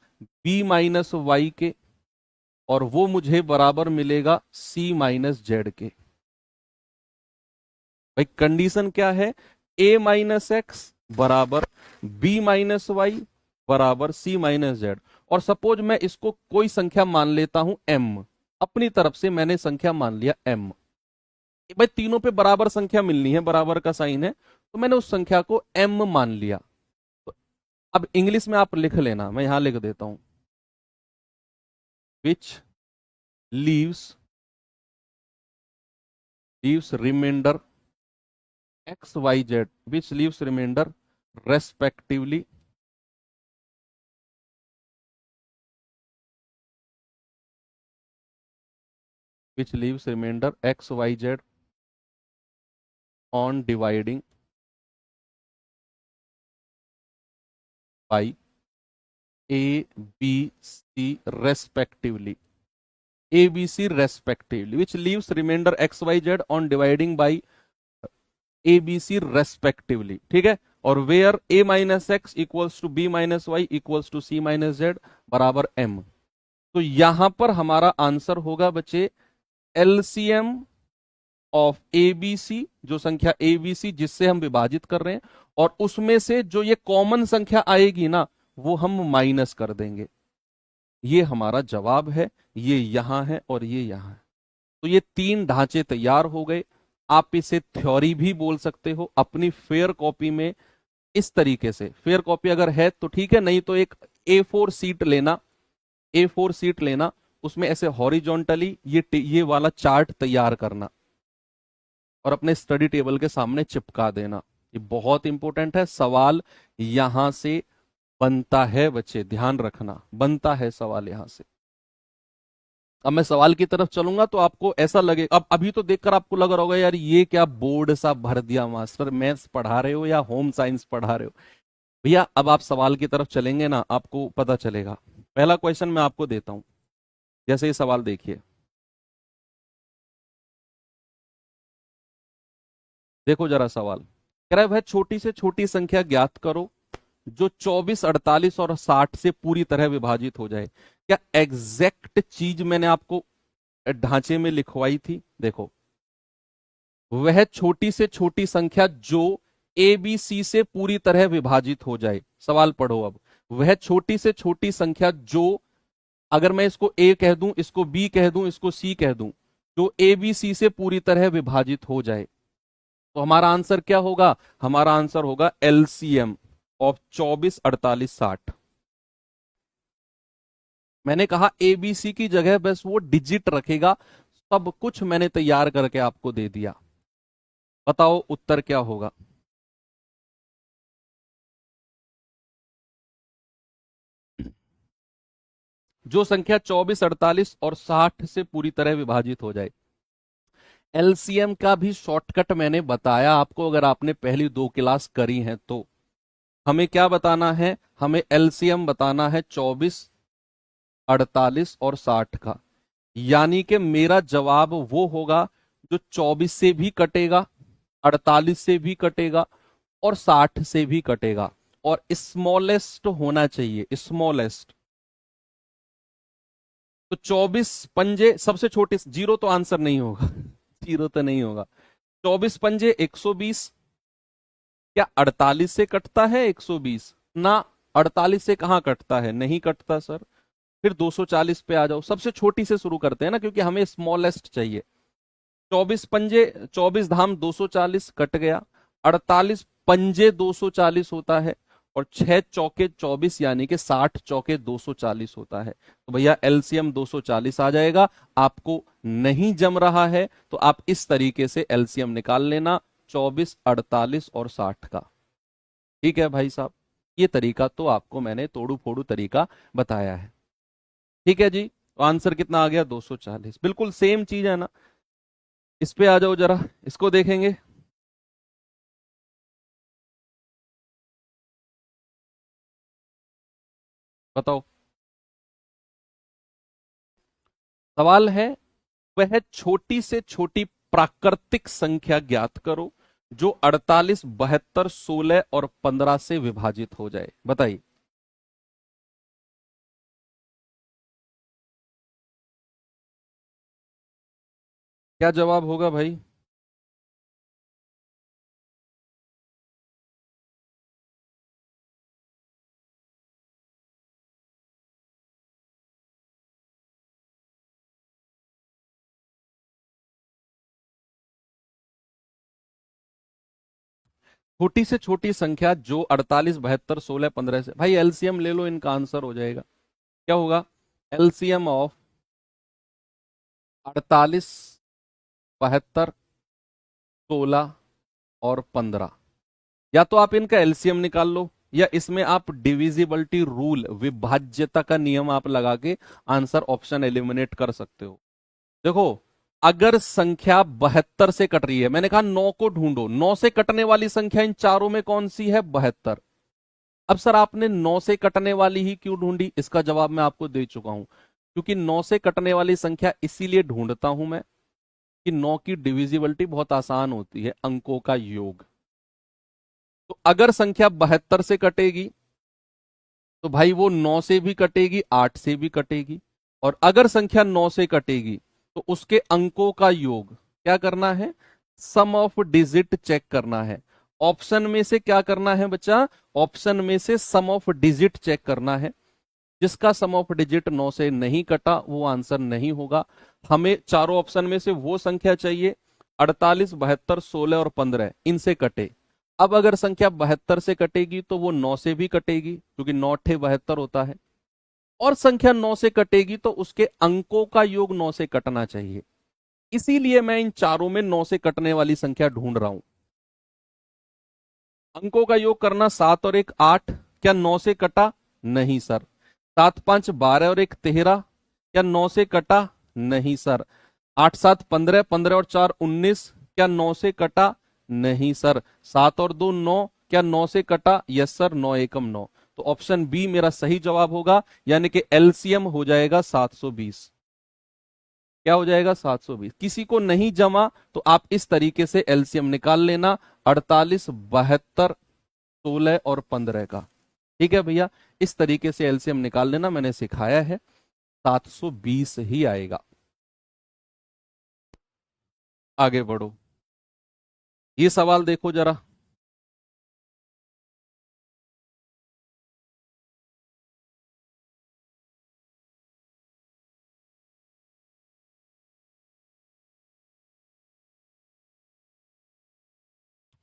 Speaker 1: b माइनस वाई के, और वो मुझे बराबर मिलेगा c माइनस जेड के। भाई कंडीशन क्या है, a माइनस एक्स बराबर b माइनस वाई बराबर c माइनस जेड। और सपोज मैं इसको कोई संख्या मान लेता हूं m, अपनी तरफ से मैंने संख्या मान लिया m। भाई तीनों पे बराबर संख्या मिलनी है, बराबर का साइन है, तो मैंने उस संख्या को m मान लिया। तो अब इंग्लिश में आप लिख लेना, मैं यहां लिख देता हूं, which leaves remainder x y z, which leaves remainder respectively which leaves remainder x y z on dividing by a b c respectively, a b c respectively, which leaves remainder x y z on dividing by a b c respectively। ठीक है, और where a minus x equals to b minus y equals to c minus z बराबर m। तो यहां पर हमारा answer होगा बच्चे एलसीएम ऑफ एबीसी, जो संख्या एबीसी जिससे हम विभाजित कर रहे हैं, और उसमें से जो ये कॉमन संख्या आएगी ना वो हम माइनस कर देंगे। ये हमारा जवाब है, ये यहां है और ये यहां है। तो ये तीन ढांचे तैयार हो गए। आप इसे थ्योरी भी बोल सकते हो अपनी फेयर कॉपी में। इस तरीके से फेयर कॉपी अगर है तो ठीक है, नहीं तो एक A4 सीट लेना, A4 सीट लेना, उसमें ऐसे हॉरिजॉन्टली ये वाला चार्ट तैयार करना और अपने स्टडी टेबल के सामने चिपका देना। ये बहुत इंपॉर्टेंट है। सवाल यहां से बनता है बच्चे, ध्यान रखना, बनता है सवाल यहां से। अब मैं सवाल की तरफ चलूंगा तो आपको ऐसा लगे, अब अभी तो देखकर आपको लग रहा होगा यार ये क्या बोर्ड सा भर दिया मास्टर, मैथ्स पढ़ा रहे हो या होम साइंस पढ़ा रहे हो। भैया अब आप सवाल की तरफ चलेंगे ना आपको पता चलेगा। पहला क्वेश्चन मैं आपको देता हूं, जैसे ये सवाल देखिए, देखो जरा सवाल कह रहा है वह छोटी से छोटी संख्या ज्ञात करो जो 24, 48 और 60 से पूरी तरह विभाजित हो जाए। क्या एग्जैक्ट चीज मैंने आपको ढांचे में लिखवाई थी? देखो, वह छोटी से छोटी संख्या जो ए बी सी से पूरी तरह विभाजित हो जाए। सवाल पढ़ो अब, वह छोटी से छोटी संख्या जो, अगर मैं इसको ए कह दूं, इसको बी कह दूं, इसको सी कह दूं, जो ए बी सी से पूरी तरह विभाजित हो जाए, तो हमारा आंसर क्या होगा? हमारा आंसर होगा एलसीएम ऑफ 24, 48, 60। मैंने कहा एबीसी की जगह बस वो डिजिट रखेगा। सब कुछ मैंने तैयार करके आपको दे दिया। बताओ उत्तर क्या होगा? जो संख्या 24, 48 और 60 से पूरी तरह विभाजित हो जाए। एलसीएम का भी शॉर्टकट मैंने बताया आपको, अगर आपने पहली 2 क्लास करी हैं तो। हमें क्या बताना है, हमें एलसीएम बताना है 24, 48 और 60 का। यानी कि मेरा जवाब वो होगा जो 24 से भी कटेगा, 48 से भी कटेगा और 60 से भी कटेगा, और स्मॉलेस्ट होना चाहिए, स्मॉलेस्ट। तो 24 पंजे सबसे छोटे, जीरो तो आंसर नहीं होगा जीरो तो नहीं होगा। 24 पंजे 120। क्या 48 से कटता है 120 ना? 48 से कहां कटता है, नहीं कटता सर। फिर 240 पे आ जाओ, सबसे छोटी से शुरू करते हैं ना, क्योंकि हमें स्मॉलेस्ट चाहिए। 24 पंजे 24 धाम 240 कट गया। 48 पंजे 240 होता है, और 6 चौके 24 यानी कि 60 चौके 240 होता है। तो भैया एलसीएम 240 आ जाएगा। आपको नहीं जम रहा है तो आप इस तरीके से एलसीएम निकाल लेना, 24, 48 और 60 का। ठीक है भाई साहब, ये तरीका तो आपको मैंने तोड़ू फोड़ू तरीका बताया है। ठीक है जी, तो आंसर कितना आ गया, 240। बिल्कुल सेम चीज है ना। इस पे आ जाओ जरा, इसको देखेंगे। बताओ। सवाल है, वह छोटी से छोटी प्राकृतिक संख्या ज्ञात करो जो 48, 72, 16 और 15 से विभाजित हो जाए। बताइए। क्या जवाब होगा भाई? छोटी से छोटी संख्या जो 48, 72, 16, 15 से, भाई एलसीएम ले लो, इनका आंसर हो जाएगा। क्या होगा? एलसीएम ऑफ 48, 72, 16 और 15। या तो आप इनका एलसीएम निकाल लो, या इसमें आप डिविजिबिलिटी रूल, विभाज्यता का नियम आप लगा के आंसर ऑप्शन एलिमिनेट कर सकते हो। देखो, अगर संख्या 72 से कट रही है, मैंने कहा 9 को ढूंढो, 9 से कटने वाली संख्या इन चारों में कौन सी है, 72। अब सर आपने 9 से कटने वाली ही क्यों ढूंढी, इसका जवाब मैं आपको दे चुका हूं। क्योंकि 9 से कटने वाली संख्या इसीलिए ढूंढता हूं मैं कि 9 की डिविजिबिलिटी बहुत आसान होती है, अंकों का योग। तो अगर संख्या 72 से कटेगी तो भाई वो 9 से भी कटेगी, 8 से भी कटेगी। और अगर संख्या 9 से कटेगी तो उसके अंकों का योग क्या करना है, सम ऑफ डिजिट चेक करना है। ऑप्शन में से क्या करना है बच्चा, ऑप्शन में से सम ऑफ डिजिट चेक करना है। जिसका सम ऑफ डिजिट 9 से नहीं कटा वो आंसर नहीं होगा। हमें चारों ऑप्शन में से वो संख्या चाहिए 48, 72, 16 और 15 इनसे कटे। अब अगर संख्या 72 से कटेगी तो वो 9 से भी कटेगी, क्योंकि 9 अट्ठे 72 होता है। और संख्या 9 से कटेगी तो उसके अंकों का योग 9 से कटना चाहिए। इसीलिए मैं इन चारों में 9 से कटने वाली संख्या ढूंढ रहा हूं। अंकों का योग करना, 7 और 1 8, क्या 9 से कटा, नहीं सर। 7 5 12 और 1 13, क्या 9 से कटा, नहीं सर। 8 7 15, 15 और 4 19, क्या 9 से कटा, नहीं सर। 7 और 2 9, क्या 9 से कटा, यस सर, 9 एकम 9। तो ऑप्शन बी मेरा सही जवाब होगा, यानी कि एलसीएम हो जाएगा 720। क्या हो जाएगा, 720। किसी को नहीं जमा तो आप इस तरीके से एलसीएम निकाल लेना, 48, 72, 16 और 15 का। ठीक है भैया, इस तरीके से एलसीएम निकाल लेना, मैंने सिखाया है, 720 ही आएगा। आगे बढ़ो, ये सवाल देखो जरा।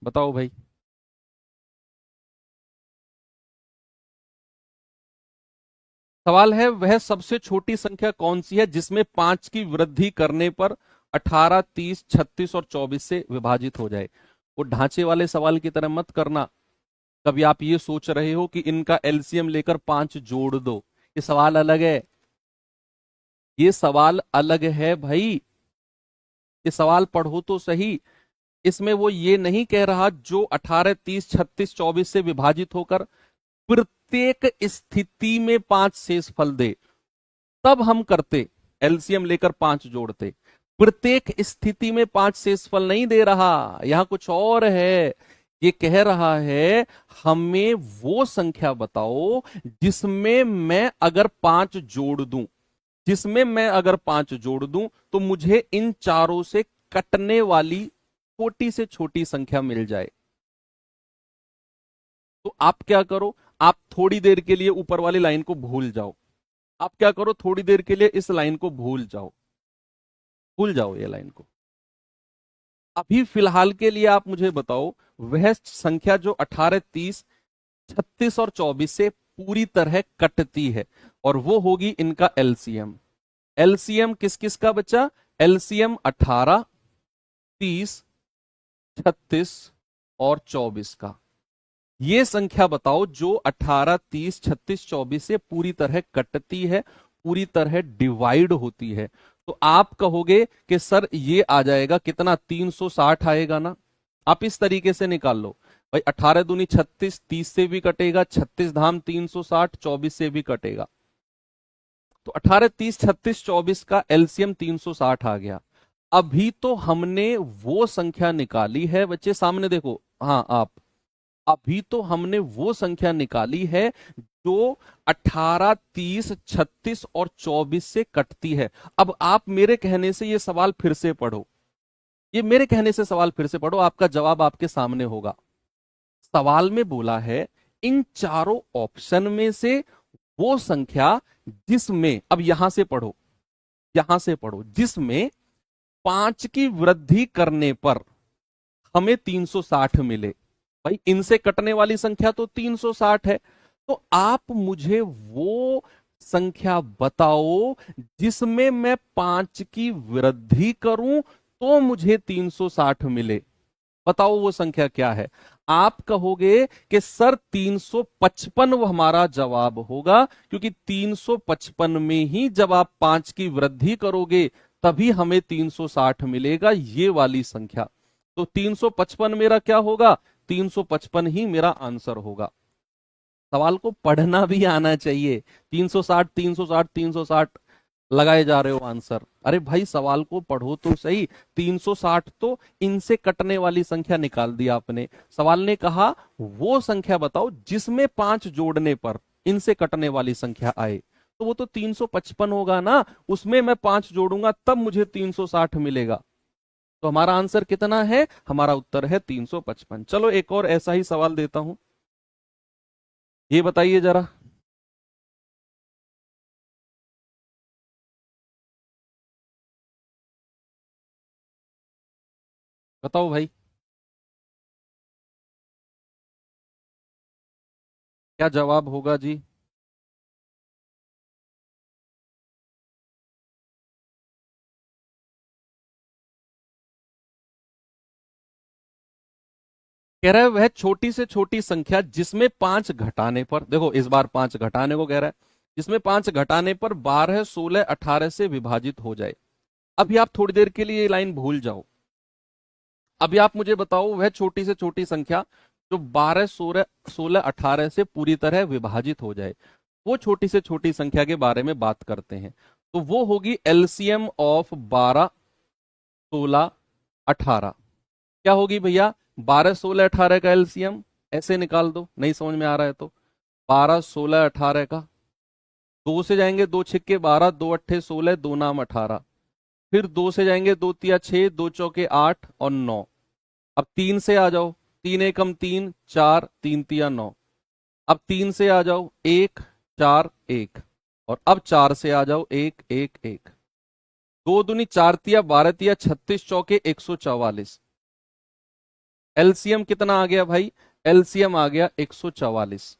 Speaker 1: बताओ भाई। सवाल है, वह सबसे छोटी संख्या कौन सी है जिसमें 5 की वृद्धि करने पर 18, 30, 36 और 24 से विभाजित हो जाए। वो ढांचे वाले सवाल की तरह मत करना। कभी आप ये सोच रहे हो कि इनका एलसीएम लेकर 5 जोड़ दो, ये सवाल अलग है। ये सवाल अलग है भाई, ये सवाल पढ़ो तो सही। इसमें वो ये नहीं कह रहा जो 18, 30, 36, 24 से विभाजित होकर प्रत्येक स्थिति में 5 शेष फल दे, तब हम करते, एलसीएम लेकर 5 जोड़ते। प्रत्येक स्थिति में 5 शेष फल नहीं दे रहा, यहां कुछ और है। ये कह रहा है हमें वो संख्या बताओ जिसमें मैं अगर 5 जोड़ दूं, जिसमें मैं अगर 5 जोड़ दूं तो मुझे इन चारों से कटने वाली छोटी से छोटी संख्या मिल जाए। तो आप क्या करो, आप थोड़ी देर के लिए ऊपर वाली लाइन को भूल जाओ। आप क्या करो, थोड़ी देर के लिए इस लाइन को भूल जाओ, भूल जाओ ये लाइन को। अभी फिलहाल के लिए आप मुझे बताओ वह संख्या जो 18, 30, 36 और 24 से पूरी तरह कटती है, और वो होगी इनका एलसीएम। एलसीएम किस किस का बच्चा? एलसीएम 18, 30, 36 और 24 का। ये संख्या बताओ जो 18, 30, 36, 24 से पूरी तरह कटती है, पूरी तरह डिवाइड होती है। तो आप कहोगे कि सर ये आ जाएगा कितना, 360 आएगा ना। आप इस तरीके से निकाल लो भाई, 18 दूनी 36, 30 से भी कटेगा, 36 धाम 360, 24 से भी कटेगा। तो 18, 30, 36, 24 का एलसीएम 360 आ गया। अभी तो हमने वो संख्या निकाली है बच्चे, सामने देखो, हाँ आप, अभी तो हमने वो संख्या निकाली है जो 18, 30, 36 और 24 से कटती है। अब आप मेरे कहने से ये सवाल फिर से पढ़ो, ये मेरे कहने से सवाल फिर से पढ़ो, आपका जवाब आपके सामने होगा। सवाल में बोला है इन चारों ऑप्शन में से वो संख्या जिसमें, अब यहां से पढ़ो, यहां से पढ़ो, जिसमें 5 की वृद्धि करने पर हमें 360 मिले। भाई इनसे कटने वाली संख्या तो 360 है, तो आप मुझे वो संख्या बताओ जिसमें मैं 5 की वृद्धि करूं तो मुझे 360 मिले। बताओ वो संख्या क्या है। आप कहोगे कि सर 355 वो हमारा जवाब होगा, क्योंकि 355 में ही जब आप 5 की वृद्धि करोगे तभी हमें 360 मिलेगा, ये वाली संख्या। तो 355 मेरा क्या होगा, 355 ही मेरा आंसर होगा। सवाल को पढ़ना भी आना चाहिए। 360, 360, 360 लगाए जा रहे हो आंसर। अरे भाई सवाल को पढ़ो तो सही। 360 तो इनसे कटने वाली संख्या निकाल दी आपने। सवाल ने कहा वो संख्या बताओ जिसमें 5 जोड़ने पर इनसे कटने वाली संख्या आए, तो वो तो 355 होगा ना। उसमें मैं 5 जोड़ूंगा तब मुझे 360 मिलेगा। तो हमारा आंसर कितना है, हमारा उत्तर है 355। चलो एक और ऐसा ही सवाल देता हूं, ये बताइए जरा। बताओ भाई, क्या जवाब होगा जी। कह रहा है वह छोटी से छोटी संख्या जिसमें 5 घटाने पर, देखो इस बार 5 घटाने को कह रहा है, जिसमें 5 घटाने पर 12, 16, 18 से विभाजित हो जाए। अभी आप थोड़ी देर के लिए ये लाइन भूल जाओ। अभी आप मुझे बताओ वह छोटी से छोटी संख्या जो 12, 16, 16, 18 से पूरी तरह विभाजित हो जाए। वो छोटी से छोटी संख्या के बारे में बात करते हैं। तो वो होगी एलसीएम ऑफ 12, 16, 18। क्या होगी भैया, 12, 16, 18 का एलसीएम ऐसे निकाल दो, नहीं समझ में आ रहा है तो 12, 16, 18 का, दो से जाएंगे, दो छिक्के 12, दो अट्ठे 16, दो नाम 18। फिर दो से जाएंगे, दो तिया 6, दो चौके 8 और 9। अब तीन से आ जाओ, तीन एकम 3, 4, तीन तिया 9। अब तीन से आ जाओ, 1, 4, 1। और अब 4 से आ जाओ, 1, 1, 1। दो दूनी 4 तिया 12 तिया 36 चौके 144। एलसीएम कितना आ गया भाई, एलसीएम आ गया 144।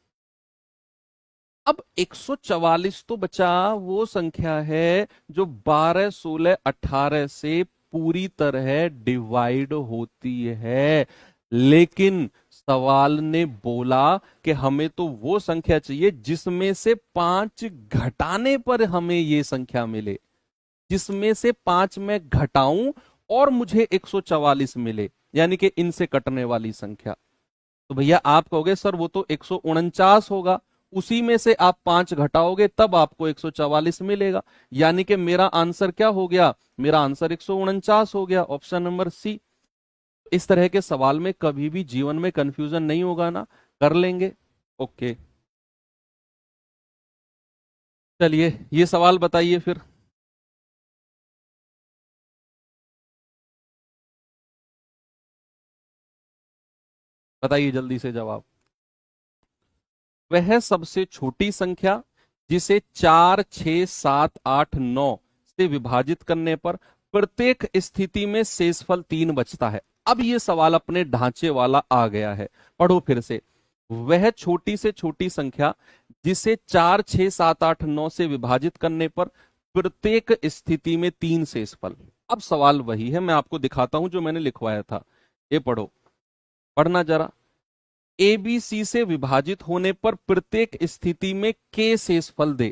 Speaker 1: अब 144 तो बचा वो संख्या है जो 12, 16, 18 से पूरी तरह डिवाइड होती है। लेकिन सवाल ने बोला कि हमें तो वो संख्या चाहिए जिसमें से 5 घटाने पर हमें ये संख्या मिले, जिसमें से 5 मैं घटाऊं और मुझे 144 मिले। यानी कि इनसे कटने वाली संख्या। तो भैया आप कहोगे सर वो तो 149 होगा, उसी में से आप 5 घटाओगे तब आपको 144 मिलेगा, यानी कि मेरा आंसर क्या हो गया, मेरा आंसर 149 हो गया, ऑप्शन नंबर सी। इस तरह के सवाल में कभी भी जीवन में कंफ्यूजन नहीं होगा ना, कर लेंगे। ओके, चलिए ये सवाल बताइए फिर। बताइए जल्दी से जवाब। वह सबसे छोटी संख्या जिसे 4, 6, 7, 8, 9 से विभाजित करने पर प्रत्येक स्थिति में शेषफल 3 बचता है। अब ये सवाल अपने ढांचे वाला आ गया है, पढ़ो फिर से। वह छोटी से छोटी संख्या जिसे 4, 6, 7, 8, 9 से विभाजित करने पर प्रत्येक स्थिति में 3 शेषफल। अब सवाल वही है, मैं आपको दिखाता हूं जो मैंने लिखवाया था, ये पढ़ो, पढ़ना जरा। ए बी सी से विभाजित होने पर प्रत्येक स्थिति में के शेषफल दे।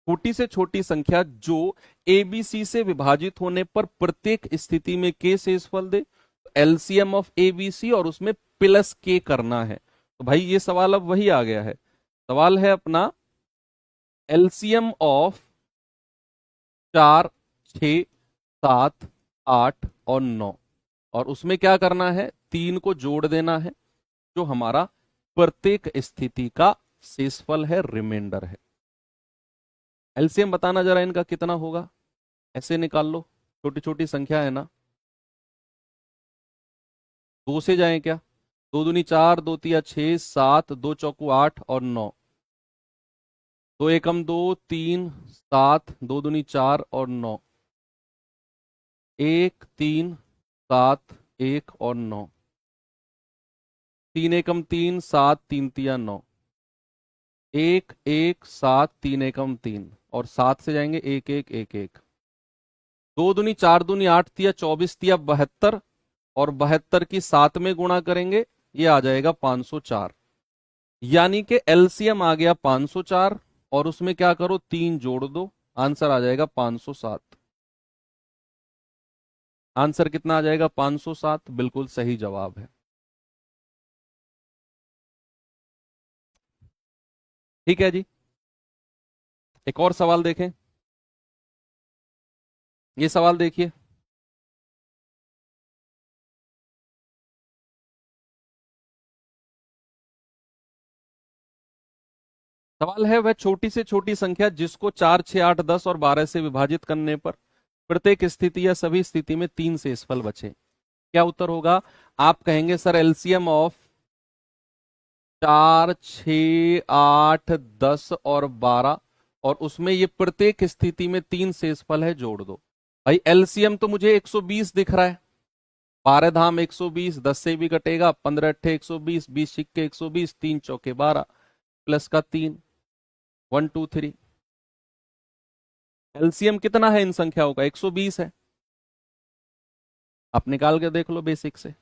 Speaker 1: छोटी से छोटी संख्या जो ए बी सी से विभाजित होने पर प्रत्येक स्थिति में के शेषफल दे, LCM of a b c और उसमें प्लस के करना है। तो भाई ये सवाल अब वही आ गया है, सवाल है अपना एलसीएम ऑफ 4, 6, 7, 8 और 9, और उसमें क्या करना है, 3 को जोड़ देना है जो हमारा प्रत्येक स्थिति का शेषफल है, रिमाइंडर है। एलसीएम बताना जरा इनका कितना होगा, ऐसे निकाल लो, छोटी छोटी संख्या है ना। 2 से जाएं क्या, 2 दूनी 4, 2 तिया 6, 7, 2 चौकू 8 और 9, 2 एकम 2, 3, 7, 2 दूनी 4 और 9, 1, 3, 7, 1 और 9, 3 एकम 3, 7, 3 तिया 9, 1, 1, 7, 3 एकम 3 और 7 से जाएंगे 1, 1, 1, 1, 2 दूनी 4 दूनी 8 तिया 24 तिया 72 और 72 की 7 में गुणा करेंगे, ये आ जाएगा 504। यानी कि एलसीएम आ गया 504 और उसमें क्या करो 3 जोड़ दो, आंसर आ जाएगा 507। आंसर कितना आ जाएगा, 507, बिल्कुल सही जवाब है। ठीक है जी, एक और सवाल देखें। ये सवाल देखिए, सवाल है वह छोटी से छोटी संख्या जिसको 4, 6, 8, 10 और 12 से विभाजित करने पर प्रत्येक स्थिति या सभी स्थिति में 3 शेषफल बचे, क्या उत्तर होगा। आप कहेंगे सर एलसीएम ऑफ 4, 6, 8, 10 और 12 और उसमें ये प्रत्येक स्थिति में 3 शेषफल है, जोड़ दो। भाई एलसीएम तो मुझे 120 दिख रहा है, 12 धाम 120, 10 से भी कटेगा, 15 अट्ठे 120, 20 सिक्के 120, 3 चौके 12 प्लस का 3, 1 2 3। एलसीएम कितना है इन संख्याओं का, 120 है। आप निकाल के देख लो बेसिक से,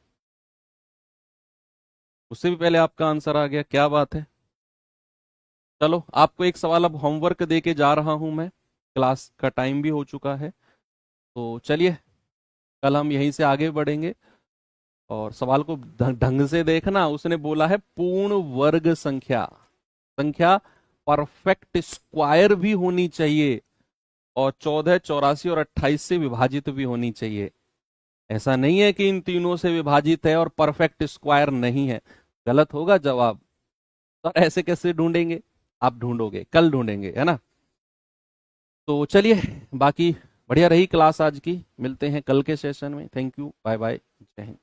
Speaker 1: उससे भी पहले आपका आंसर आ गया, क्या बात है। चलो आपको एक सवाल अब होमवर्क दे के जा रहा हूं मैं, क्लास का टाइम भी हो चुका है, तो चलिए कल हम यहीं से आगे बढ़ेंगे। और सवाल को ढंग से देखना, उसने बोला है पूर्ण वर्ग संख्या, संख्या परफेक्ट स्क्वायर भी होनी चाहिए और 14, 84 और 28 से विभाजित भी होनी चाहिए। ऐसा नहीं है कि इन तीनों से विभाजित है और परफेक्ट स्क्वायर नहीं है, गलत होगा जवाब। तो ऐसे कैसे ढूंढेंगे, आप ढूंढोगे, कल ढूंढेंगे, है ना। तो चलिए, बाकी बढ़िया रही क्लास आज की, मिलते हैं कल के सेशन में। थैंक यू, बाय बाय, जय हिंद।